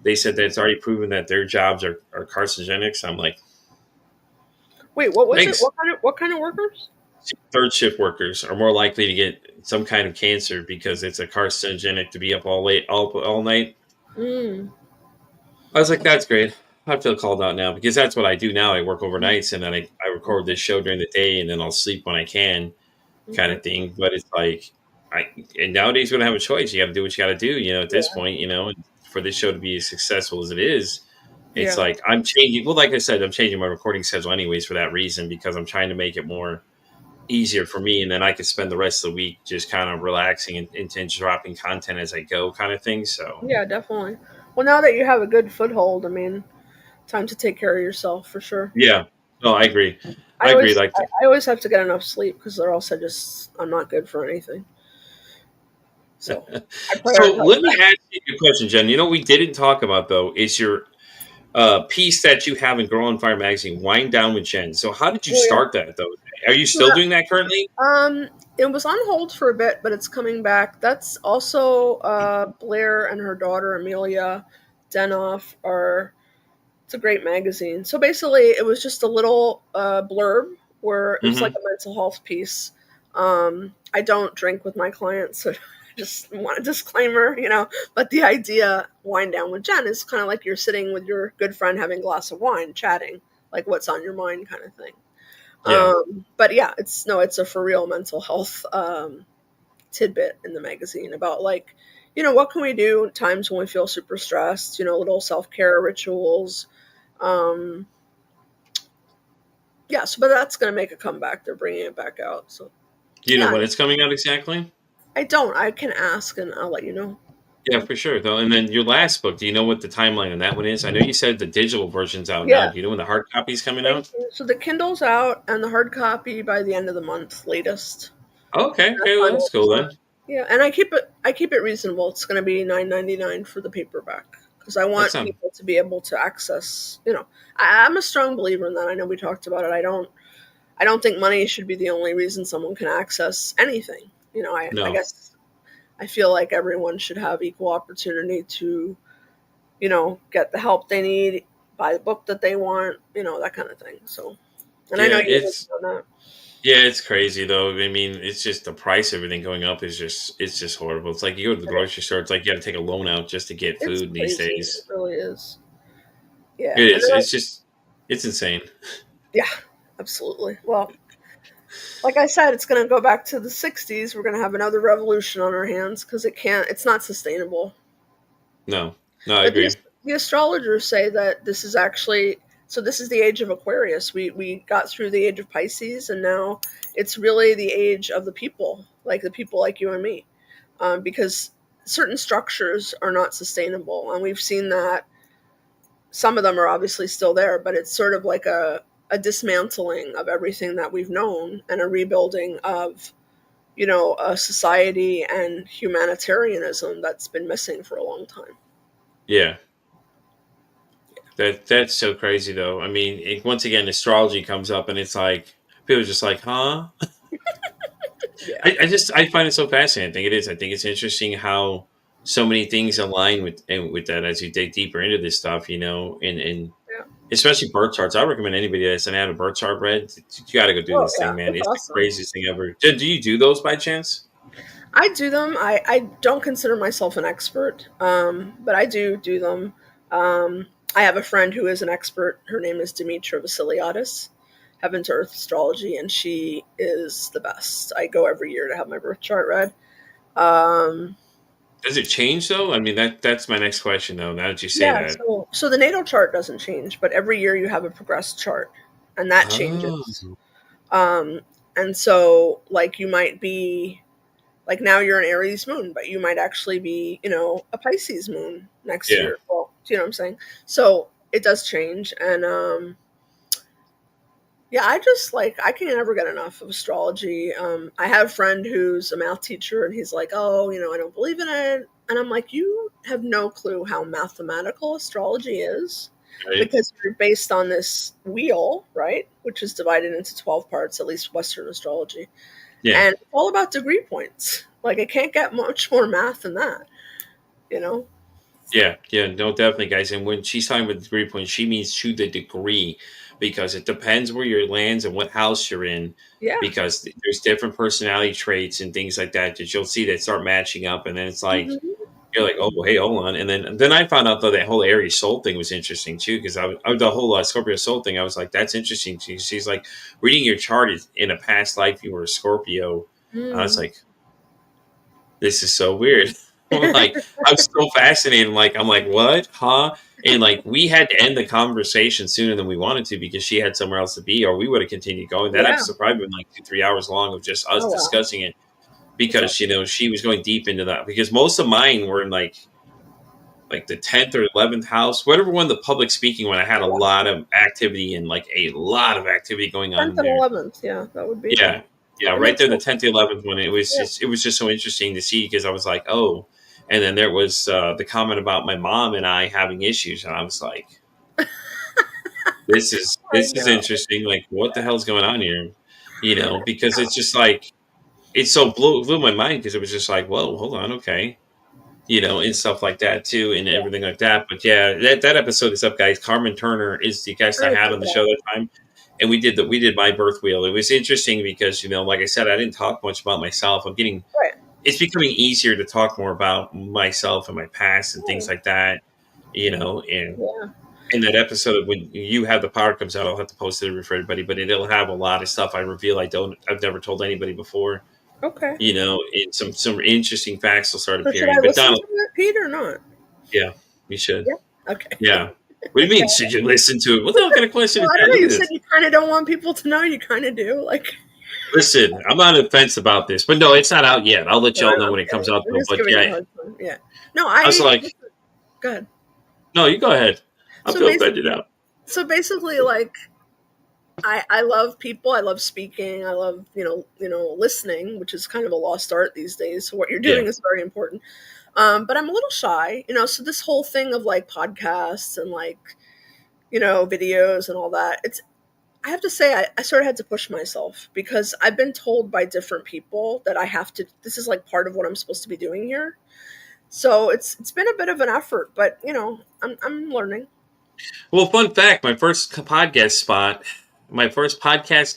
they said that it's already proven that their jobs are carcinogenic. So I'm like, wait, what was it? What kind of workers? Third shift workers are more likely to get some kind of cancer because it's a carcinogenic to be up all night. I was like, that's great. I feel called out now because that's what I do now. I work overnights and then I record this show during the day and then I'll sleep when I can, kind of thing. But it's like, and nowadays you don't have a choice. You got to do what you got to do, you know, at this point, you know, and for this show to be as successful as it is, it's like I'm changing. Well, like I said, I'm changing my recording schedule anyways for that reason, because I'm trying to make it more easier for me. And then I could spend the rest of the week just kind of relaxing and dropping content as I go kind of thing. So, yeah, definitely. Well, now that you have a good foothold, I mean, time to take care of yourself for sure. Yeah. No, I agree. I agree. Like I always have to get enough sleep because or else I'm not good for anything. So, let me ask you a question, Jen. You know, we didn't talk about though is your piece that you have in Girl on Fire magazine, Wind Down with Jen. So, how did you start that though? Are you still doing that currently? It was on hold for a bit, but it's coming back. That's also Blair and her daughter Amelia Denoff it's a great magazine. So basically, it was just a little blurb where it was like a mental health piece. I don't drink with my clients, so just want a disclaimer, you know. But the idea, Wind Down with Jen, is kind of like you're sitting with your good friend having a glass of wine, chatting, like what's on your mind kind of thing. Yeah. But yeah, it's a for real mental health tidbit in the magazine about, like, you know, what can we do at times when we feel super stressed, you know, little self-care rituals. Yeah, so but that's going to make a comeback. They're bringing it back out. So, do you know when it's coming out exactly? I don't. I can ask and I'll let you know. Yeah, for sure. Though, and then your last book, do you know what the timeline on that one is? I know you said the digital version's out now. Do you know when the hard copy's coming out? So the Kindle's out and the hard copy by the end of the month, latest. Okay, well, that's cool then. Yeah, and I keep it reasonable. It's going to be $9.99 for the paperback because I want people to be able to access. You know, I'm a strong believer in that. I know we talked about it. I don't think money should be the only reason someone can access anything. You know, I guess I feel like everyone should have equal opportunity to, you know, get the help they need, buy the book that they want, you know, that kind of thing. So, and I know you've done that. Yeah, it's crazy though. I mean, it's just the price of everything going up it's just horrible. It's like you go to the grocery store, it's like you got to take a loan out just to get food these days. It really is. Yeah. It is. It's insane. Yeah, absolutely. Well, like I said, it's going to go back to the 60s. We're going to have another revolution on our hands because it's not sustainable. No, I agree. The astrologers say that this is the age of Aquarius. We got through the age of Pisces, and now it's really the age of the people like you and me, because certain structures are not sustainable, and we've seen that some of them are obviously still there, but it's sort of like a dismantling of everything that we've known and a rebuilding of, you know, a society and humanitarianism that's been missing for a long time. Yeah. That's so crazy though. I mean, once again, astrology comes up and it's like People are just like, huh? Yeah. I find it so fascinating. I think it is. I think it's interesting how so many things align with that as you dig deeper into this stuff, and Yeah. especially birth charts. I recommend anybody that hasn't had a birth chart read, you got to go do this thing, man. It's awesome. the craziest thing ever. Do you do those by chance? I do them. I don't consider myself an expert, but I do them. I have a friend who is an expert. Her name is Dimitra Vassiliadis, Heaven to Earth Astrology, and she is the best. I go every year to have my birth chart read. Does it change though? I mean, that's my next question though. Now that you say that, so the natal chart doesn't change, but every year you have a progressed chart, and that changes. And so, like, you might be, like, now you're an Aries moon, but you might actually be, a Pisces moon next year. Well, do you know what I'm saying? So it does change, and I just, like, I can never get enough of astrology. I have a friend who's a math teacher, and he's like, oh, I don't believe in it. And I'm like, you have no clue how mathematical astrology is. Right. Because you're based on this wheel, right? Which is divided into 12 parts, at least Western astrology. Yeah. And it's all about degree points. Like, it can't get much more math than that, Yeah, no, definitely, guys. And when she's talking about degree points, she means to the degree, because it depends where your lands and what house you're in. Yeah. Because there's different personality traits and things like that you'll see that start matching up, and then it's like you're like, oh, well, hey, hold on. And then I found out though that whole Aries soul thing was interesting too, because I the whole Scorpio soul thing. I was like, that's interesting. She's like, reading your chart is in a past life you were a Scorpio. I was like, this is so weird. Like, I'm so fascinated. I'm like, what? Huh? And like, we had to end the conversation sooner than we wanted to because she had somewhere else to be, or we would have continued going. That episode probably been like 2-3 hours long of just us discussing it, because she was going deep into that. Because most of mine were in like the 10th or 11th house, whatever one, the public speaking one. I had a lot of activity and like a lot of activity going on. 10th and 11th, that would be. Yeah, right there, the 10th, 11th one. It was just so interesting to see, because I was like, oh. And then there was the comment about my mom and I having issues, and I was like, "This is interesting. Like, what the hell's going on here?" Because it's just like, it so blew my mind, because it was just like, "Whoa, hold on, okay," and stuff like that too, and everything like that. But yeah, that episode is up, guys. Carmen Turner is the guest I had on the show that time, and we did my birth wheel. It was interesting because like I said, I didn't talk much about myself. I'm getting. It's becoming easier to talk more about myself and my past and things like that, and in that episode, when You Have the Power comes out, I'll have to post it for everybody, but it'll have a lot of stuff I reveal I've never told anybody before. Okay. And some interesting facts will start appearing. Should I listen to it, Pete, or not? Yeah, you should. Yeah. Okay. Yeah. What do you mean? Should you listen to it? What the hell kind of question is that? I don't know. You said you kind of don't want people to know. You kind of do. Like. Listen, I'm on the fence about this, but no, it's not out yet. I'll let y'all know when it comes out. But yeah, no, I was like, go ahead. No, you go ahead. I'm so offended out. So basically, like, I love people. I love speaking. I love listening, which is kind of a lost art these days. So what you're doing is very important. But I'm a little shy, So this whole thing of like podcasts and like videos and all that, I have to say, I sort of had to push myself, because I've been told by different people that I have to, this is like part of what I'm supposed to be doing here. So it's been a bit of an effort, but I'm learning. Well, fun fact, my first podcast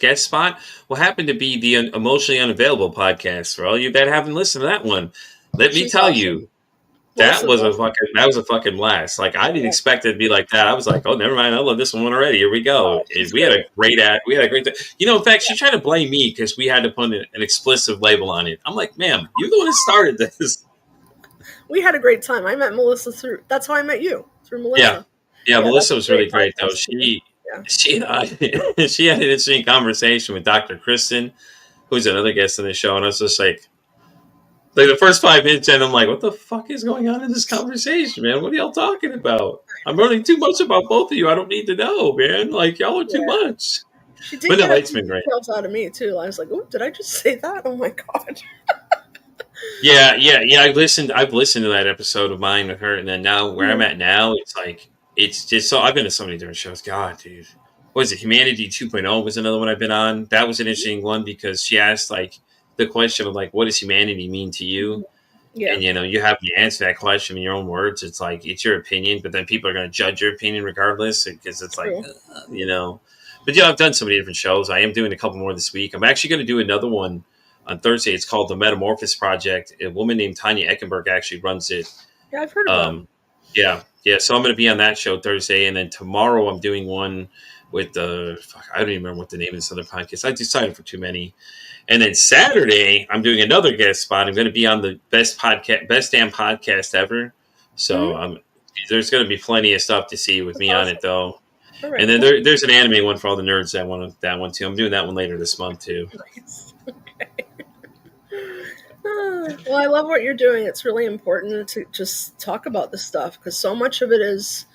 guest spot will happen to be the Emotionally Unavailable podcast. For all you that haven't listened to that one, let me tell you, that was a fucking blast. Like, I didn't expect it to be like that. I was like, oh, never mind. I love this one already. Here we go. We had a great act. We had a great in fact, she tried to blame me because we had to put an explicit label on it. I'm like, ma'am, you're the one that started this. We had a great time. I met Melissa that's how I met you, through Melissa. Yeah, Melissa was really great though. She had an interesting conversation with Dr. Kristen, who's another guest on the show, and I was just like the first 5 minutes, and I'm like, what the fuck is going on in this conversation, man? What are y'all talking about? I'm learning too much about both of you. I don't need to know, man. Like, y'all are too much. She did get a few details out of me too. I was like, oh, did I just say that? Oh my god. Yeah. I've listened to that episode of mine with her, and then now where I'm at now, it's like, it's just so, I've been to so many different shows. God, dude, was it Humanity 2.0 was another one I've been on. That was an interesting one because she asked like the question of like, what does humanity mean to you? Yeah. And, you have to answer that question in your own words. It's like, it's your opinion, but then people are going to judge your opinion regardless because it's like, But, I've done so many different shows. I am doing a couple more this week. I'm actually going to do another one on Thursday. It's called The Metamorphosis Project. A woman named Tanya Eckenberg actually runs it. Yeah, I've heard of that. Yeah. So I'm going to be on that show Thursday. And then tomorrow I'm doing one with I don't even remember what the name of this other podcast. I decided for too many. And then Saturday, I'm doing another guest spot. I'm going to be on the best damn podcast ever. So there's going to be plenty of stuff to see with me on it, though. Right. And then there's an anime one for all the nerds that want that one, too. I'm doing that one later this month, too. Nice. Okay. Well, I love what you're doing. It's really important to just talk about this stuff because so much of it is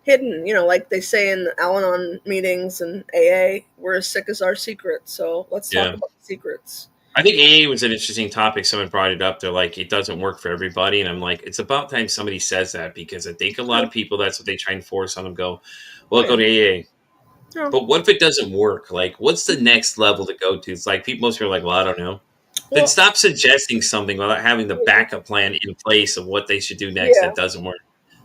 hidden, like they say in Al-Anon meetings and AA, we're as sick as our secrets. So let's talk about the secrets. I think AA was an interesting topic. Someone brought it up. They're like, it doesn't work for everybody. And I'm like, it's about time somebody says that because I think a lot of people, that's what they try and force on them. Go, well, go to AA. Yeah. But what if it doesn't work? Like, what's the next level to go to? It's like most people are like, well, I don't know. Then stop suggesting something without having the backup plan in place of what they should do next that doesn't work.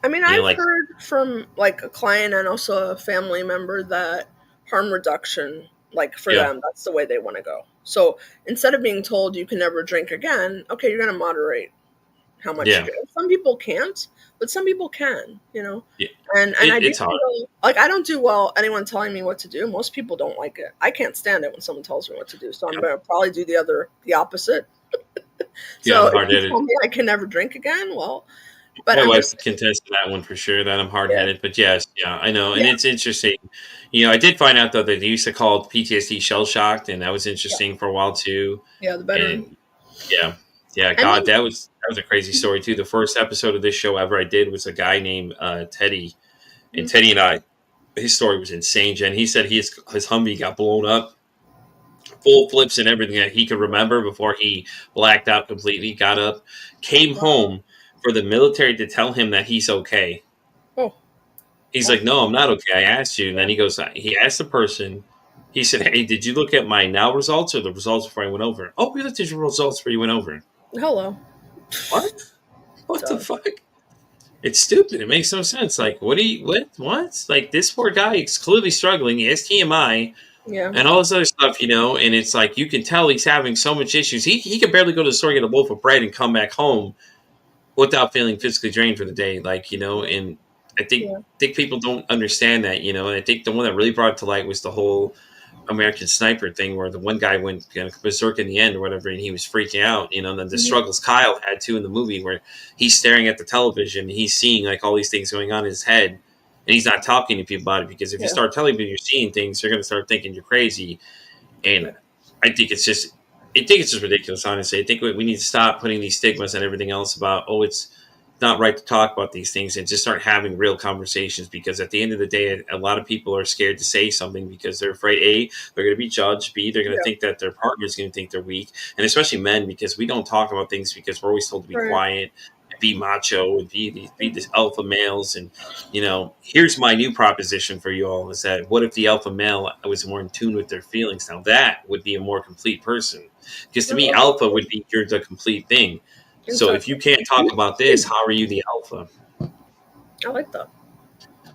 I mean, I've heard from like a client and also a family member that harm reduction, like for them, that's the way they want to go. So instead of being told you can never drink again, okay, you're going to moderate how much you do. Some people can't, but some people can, Yeah. And it's hard. Like, I don't do well anyone telling me what to do. Most people don't like it. I can't stand it when someone tells me what to do. So I'm going to probably do the opposite. So if you tell me I can never drink again, well... But my wife contested that one for sure, that I'm hard-headed. But yes, I know. And it's interesting. I did find out, though, that they used to call it PTSD shell-shocked, and that was interesting for a while, too. Yeah, the better. And, God, that was a crazy story, too. The first episode of this show ever I did was a guy named Teddy. And Teddy and I, his story was insane, Jen. He said his Humvee got blown up, full flips and everything that he could remember before he blacked out completely, got up, came home, for the military to tell him that he's okay. He's like, no, I'm not okay. I asked you. And then he asked the person, he said, hey, did you look at my now results or the results before I went over? Oh, we looked at your results before you went over. Hello. What? What the fuck? It's stupid. It makes no sense. Like, what? Like, this poor guy is clearly struggling. He has TMI. Yeah. And all this other stuff, and it's like, you can tell he's having so much issues. He could barely go to the store, get a loaf of bread and come back home without feeling physically drained for the day, and I think people don't understand that, and I think the one that really brought it to light was the whole American Sniper thing where the one guy went berserk in the end or whatever, and he was freaking out, and then the struggles Kyle had too in the movie where he's staring at the television, and he's seeing like all these things going on in his head, and he's not talking to people about it because if you start telling people you're seeing things, they're going to start thinking you're crazy, and I think it's just ridiculous, honestly. I think we need to stop putting these stigmas and everything else about, it's not right to talk about these things and just start having real conversations because at the end of the day, a lot of people are scared to say something because they're afraid, A, they're going to be judged, B, they're going to think that their partner is going to think they're weak, and especially men because we don't talk about things because we're always told to be quiet, and be macho, and be these alpha males. And, here's my new proposition for you all is that what if the alpha male was more in tune with their feelings? Now that would be a more complete person. Because to me, alpha would be you're the complete thing. So if you can't talk about this, how are you the alpha? I like that.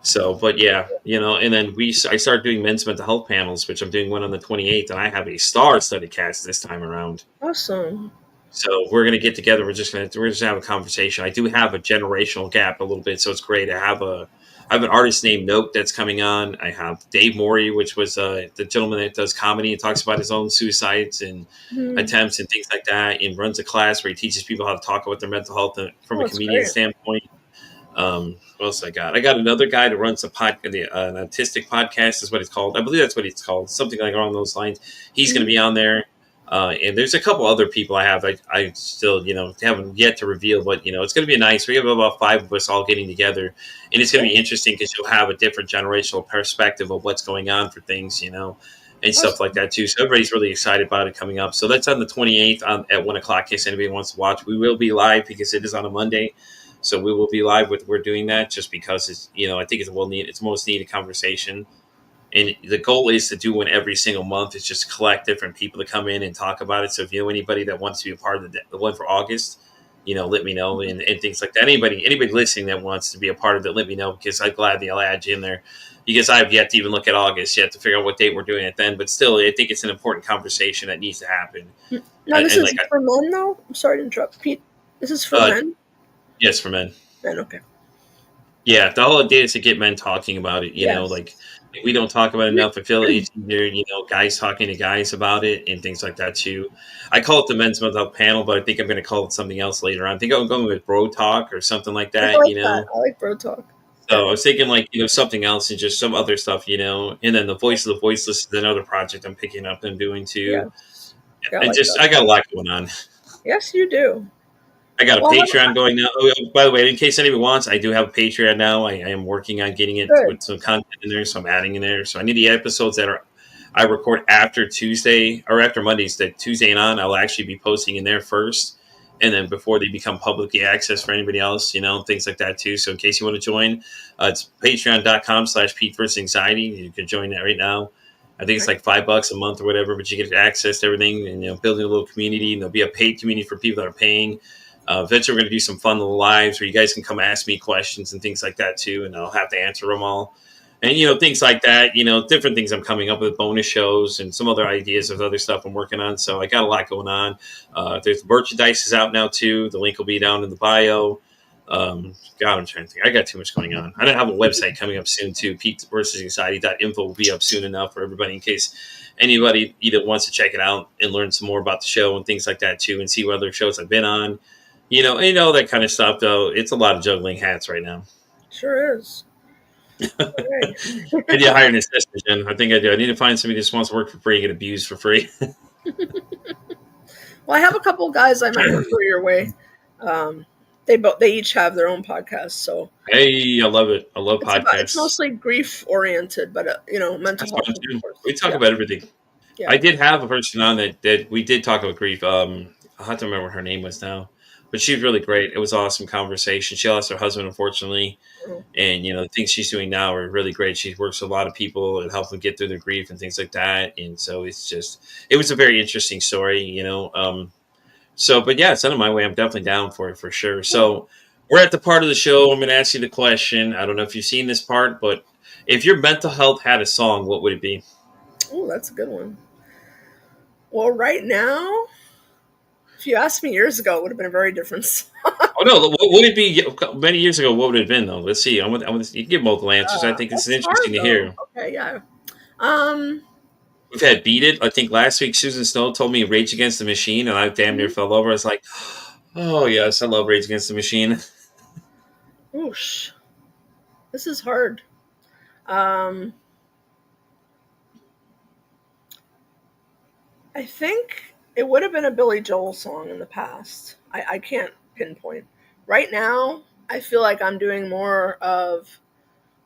So, but and then I started doing men's mental health panels, which I'm doing one on the 28th, and I have a star-studded cast this time around. Awesome. So we're going to get together. We're just going to have a conversation. I do have a generational gap a little bit, so it's great. I have an artist named Note that's coming on. I have Dave Morey, which was the gentleman that does comedy and talks about his own suicides and attempts and things like that, and runs a class where he teaches people how to talk about their mental health from a comedian standpoint. What else I got? I got another guy that runs an autistic podcast is what it's called. I believe that's what it's called, something like along those lines. He's going to be on there. And there's a couple other people I have. I still, haven't yet to reveal, but, it's going to be nice. We have about 5 of us all getting together, and it's going to be interesting because you'll have a different generational perspective of what's going on for things, and stuff like that too. So everybody's really excited about it coming up. So that's on the 28th at 1 o'clock in case anybody wants to watch. We will be live because it is on a Monday. So we will be live we're doing that just because it's, I think it's it's the most needed conversation. And the goal is to do one every single month. It's just collect different people to come in and talk about it. So if you know anybody that wants to be a part of the one for August, let me know and things like that. Anybody listening that wants to be a part of it, let me know, because I'd gladly I'll add you in there, because I've yet to even look at August yet to figure out what date we're doing it then. But still, I think it's an important conversation that needs to happen. Now, this is for men, though? I'm sorry to interrupt, Pete. This is for men? Yes, for men. Men, okay. Yeah, the whole idea is to get men talking about it, like we don't talk about it enough. I feel it's easier, guys talking to guys about it and things like that too. I call it the men's mental health panel, but I think I'm going to call it something else later on. I think I'm going with bro talk or something like that, that. I like bro talk. So I was thinking something else and just some other stuff, and then the voice of the voiceless is another project I'm picking up and doing too. Yeah. I got a lot going on. Yes, you do. I got a Patreon going now. Oh, by the way, in case anybody wants, I do have a Patreon now. I am working on getting it with some content in there, so I'm adding in there. So I need the episodes that I record after Tuesday or after Mondays, that Tuesday and on, I'll actually be posting in there first, and then before they become publicly accessed for anybody else, things like that too. So in case you want to join, it's patreon.com/PeteVersusAnxiety. You can join that right now. I think it's like $5 a month or whatever, but you get access to everything and building a little community. And there'll be a paid community for people that are paying. Eventually, we're going to do some fun little lives where you guys can come ask me questions and things like that too, and I'll have to answer them all. And things like that. Different things I'm coming up with, bonus shows and some other ideas of other stuff I'm working on. So I got a lot going on. There's merchandise is out now too. The link will be down in the bio. I'm trying to think. I got too much going on. I don't have a website coming up soon too. PeteVersusAnxiety.info will be up soon enough for everybody in case anybody either wants to check it out and learn some more about the show and things like that too, and see what other shows I've been on. That kind of stuff, though. It's a lot of juggling hats right now. Sure is. I need to hire an assistant, Jen. I think I do. I need to find somebody that just wants to work for free and get abused for free. Well, I have a couple of guys I might refer your way. They each have their own podcasts. So hey, I love it. I love podcasts. It's mostly grief oriented, but mental health. We talk about everything. Yeah. I did have a person on that we did talk about grief. I'll have to remember what her name was now. But she was really great. It was an awesome conversation. She lost her husband, unfortunately. And, the things she's doing now are really great. She works with a lot of people and helps them get through their grief and things like that. And so it was a very interesting story, but yeah, send it my way. I'm definitely down for it for sure. So we're at the part of the show. I'm going to ask you the question. I don't know if you've seen this part, but if your mental health had a song, what would it be? Oh, that's a good one. Well, right now, if you asked me years ago, it would have been a very different song. Oh, no. What would it be many years ago? What would it have been, though? Let's see. You can give multiple answers. I think this is interesting to hear. Okay, yeah. We've had Beat It. I think last week Susan Snow told me Rage Against the Machine, and I damn near fell over. I was like, oh, yes, I love Rage Against the Machine. Oosh. This is hard. I think it would have been a Billy Joel song in the past. I can't pinpoint. Right now, I feel like I'm doing more of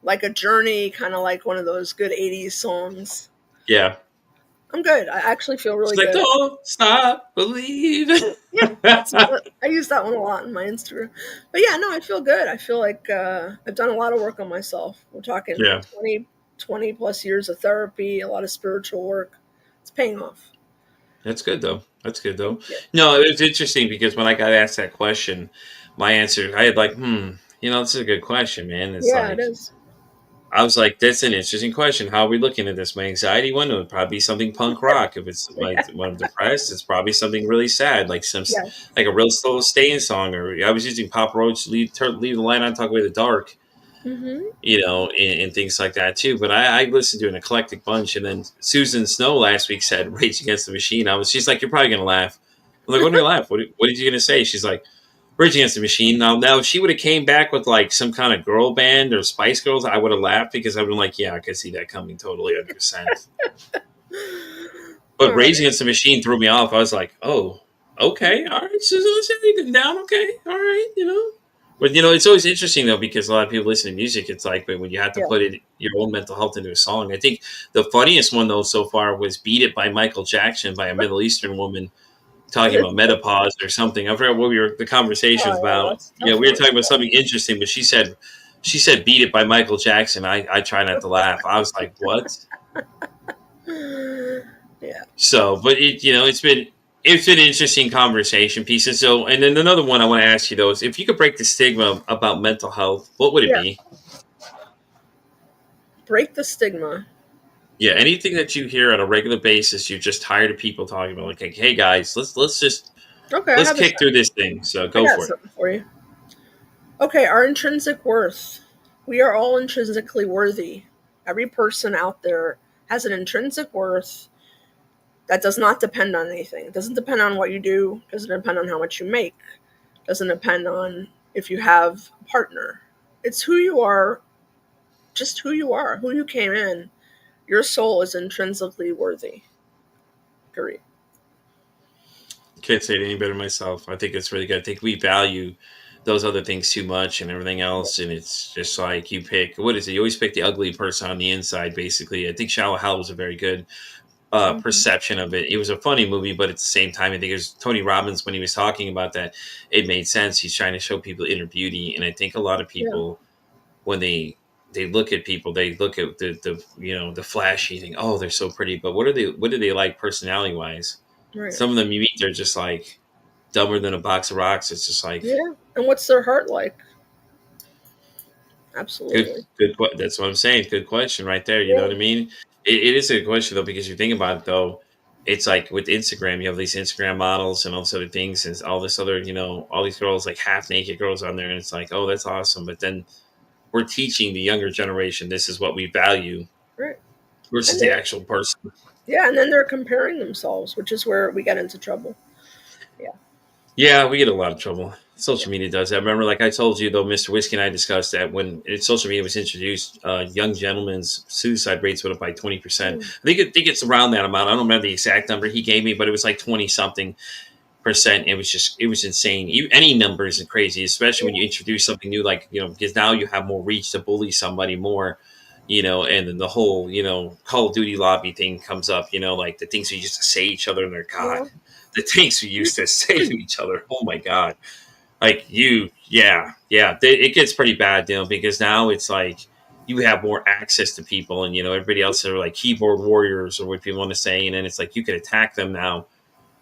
like a Journey, kind of like one of those good 80s songs. Yeah. I'm good. I actually feel really good. Don't stop believing. Yeah, I use that one a lot on my Instagram. But yeah, no, I feel good. I feel like I've done a lot of work on myself. We're talking 20 plus years of therapy, a lot of spiritual work. It's paying off. That's good, though. Yeah. No, it was interesting because when I got asked that question, my answer, I had like, this is a good question, man. It is. I was like, that's an interesting question. How are we looking at this? My anxiety one would probably be something punk rock. If it's when I'm depressed, it's probably something really sad, like like a real slow staying song. Or I was using Pop Roach, leave the light on, talk away the dark. Mm-hmm. And things like that too. But I listened to an eclectic bunch, and then Susan Snow last week said Rage Against the Machine. She's like, you're probably gonna laugh. I'm like, what are you laugh? What are you gonna say? She's like, Rage Against the Machine. Now if she would have came back with like some kind of girl band or Spice Girls, I would have laughed because I've been like, yeah, I could see that coming totally 100%. But Rage Against the Machine threw me off. I was like, oh, okay, all right, Susan, let's get down, okay, all right, But, it's always interesting, though, because a lot of people listen to music. It's like when you have to put your own mental health into a song. I think the funniest one, though, so far was Beat It by Michael Jackson by a Middle Eastern woman talking about menopause or something. I forgot what the conversation was about. We were talking about something interesting, but she said she said "Beat It" by Michael Jackson. I try not to laugh. I was like, what? Yeah. So, but it's been an interesting conversation piece. And so, and then another one I want to ask you though is if you could break the stigma about mental health, what would it be? Break the stigma. Yeah, anything that you hear on a regular basis, you're just tired of people talking about. Like, hey guys, let's kick through this thing. So go for it. Something for you. Okay, our intrinsic worth. We are all intrinsically worthy. Every person out there has an intrinsic worth that does not depend on anything. It doesn't depend on what you do. It doesn't depend on how much you make. It doesn't depend on if you have a partner. It's who you are, just who you are, who you came in. Your soul is intrinsically worthy. Period. Can't say it any better myself. I think it's really good. I think we value those other things too much and everything else, and it's just like you pick, what is it? You always pick the ugly person on the inside, basically. I think Shallow Hal was a very good perception of it. It was a funny movie, but at the same time, I think it was Tony Robbins when he was talking about that. It made sense. He's trying to show people inner beauty, and I think a lot of people, when they look at people, they look at the flashy thing. Oh, they're so pretty, but what do they like personality wise? Right. Some of them you meet, they're just like dumber than a box of rocks. It's just like, and what's their heart like? Absolutely. Good. That's what I'm saying. Good question right there. You know what I mean? It is a good question though, because you think about it though, it's like with Instagram, you have these Instagram models and all these other things and all this other, all these girls, like half naked girls on there. And it's like, oh, that's awesome. But then we're teaching the younger generation, this is what we value. Right. Versus the actual person. Yeah. And then they're comparing themselves, which is where we get into trouble. Yeah. Yeah, we get a lot of trouble. Social media does that. I remember, like I told you, though, Mr. Whiskey and I discussed that when social media was introduced, young gentlemen's suicide rates went up by 20%. I think it's around that amount. I don't remember the exact number he gave me, but it was like 20-something percent. It was insane. Any number isn't crazy, especially when you introduce something new, like, because now you have more reach to bully somebody more, and then the whole, Call of Duty lobby thing comes up, like the things we used to say each other, and they're God. The things we used to say to each other. Oh my God. Like it gets pretty bad, because now it's like you have more access to people, and everybody else are like keyboard warriors or what people want to say, and then it's like you could attack them now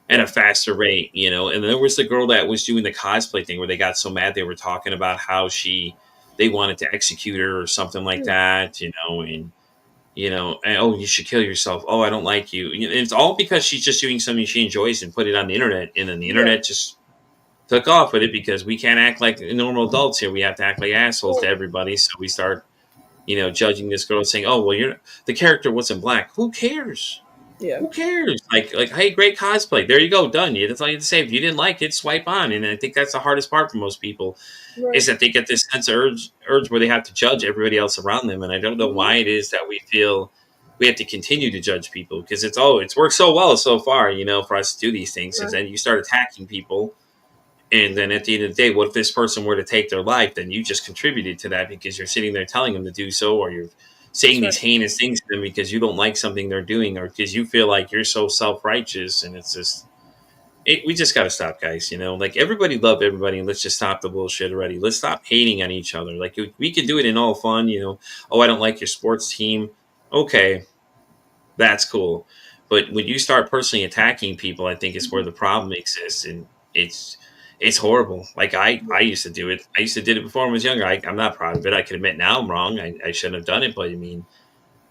at a faster rate, And there was the girl that was doing the cosplay thing where they got so mad they were talking about how they wanted to execute her or something like that, and oh, you should kill yourself. Oh, I don't like you. And it's all because she's just doing something she enjoys and put it on the internet, and then the internet just took off with it because we can't act like normal adults here. We have to act like assholes to everybody. So we start, judging this girl, saying, "Oh, well, the character wasn't black. Who cares? Yeah, who cares? Like, hey, great cosplay. There you go, done. That's all you have to say. If you didn't like it, swipe on." And I think that's the hardest part for most people, is that they get this sense of urge where they have to judge everybody else around them. And I don't know why it is that we feel we have to continue to judge people, because it's worked so well so far, for us to do these things. And then you start attacking people. And then at the end of the day, what if this person were to take their life? Then you just contributed to that because you're sitting there telling them to do so, or you're saying these heinous things to them because you don't like something they're doing, or because you feel like you're so self-righteous. And it's just, we just got to stop, guys. Like, everybody love everybody, and let's just stop the bullshit already. Let's stop hating on each other. Like, we can do it in all fun. Oh, I don't like your sports team. Okay, that's cool. But when you start personally attacking people, I think is where the problem exists, and it's horrible. Like, I used to do it. I used to do it before I was younger. I'm not proud of it. I can admit now I'm wrong. I shouldn't have done it. But I mean,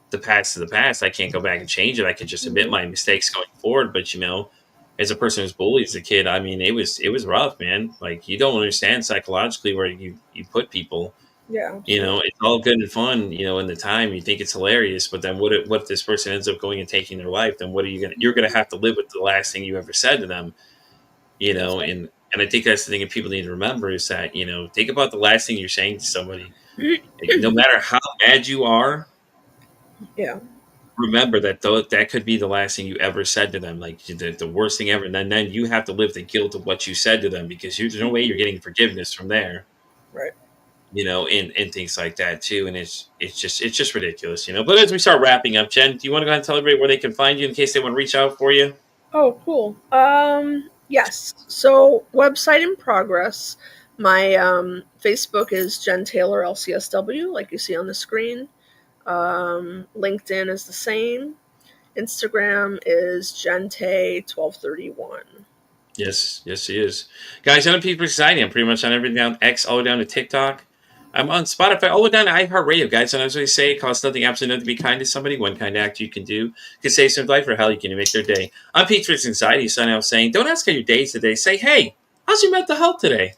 the past is the past. I can't go back and change it. I could just admit my mistakes going forward. But as a person who's bullied as a kid, I mean, it was rough, man. Like, you don't understand psychologically where you put people. Yeah. It's all good and fun, in the time you think it's hilarious, but then what if this person ends up going and taking their life? Then what are you're gonna have to live with the last thing you ever said to them, And I think that's the thing that people need to remember is that, think about the last thing you're saying to somebody. No matter how mad you are, remember that that could be the last thing you ever said to them, like the worst thing ever. And then you have to live the guilt of what you said to them, because there's no way you're getting forgiveness from there. Right. And things like that too. And it's just ridiculous, But as we start wrapping up, Jen, do you want to go ahead and tell everybody where they can find you in case they want to reach out for you? Oh, cool. Yes. So, website in progress. My Facebook is Jen Taylor LCSW, like you see on the screen. LinkedIn is the same. Instagram is Gente1231. Yes, she is. Guys, I'm on People Society. I'm pretty much on everything down X, all the way down to TikTok. I'm on Spotify, all the way down to iHeartRadio, guys. And as I say, it costs nothing, absolutely nothing to be kind to somebody. One kind act you can do can save some life, or hell, you can make their day. I'm Pete for Anxiety, signing out saying, don't ask how your day is today. Say, hey, how's your mental health today?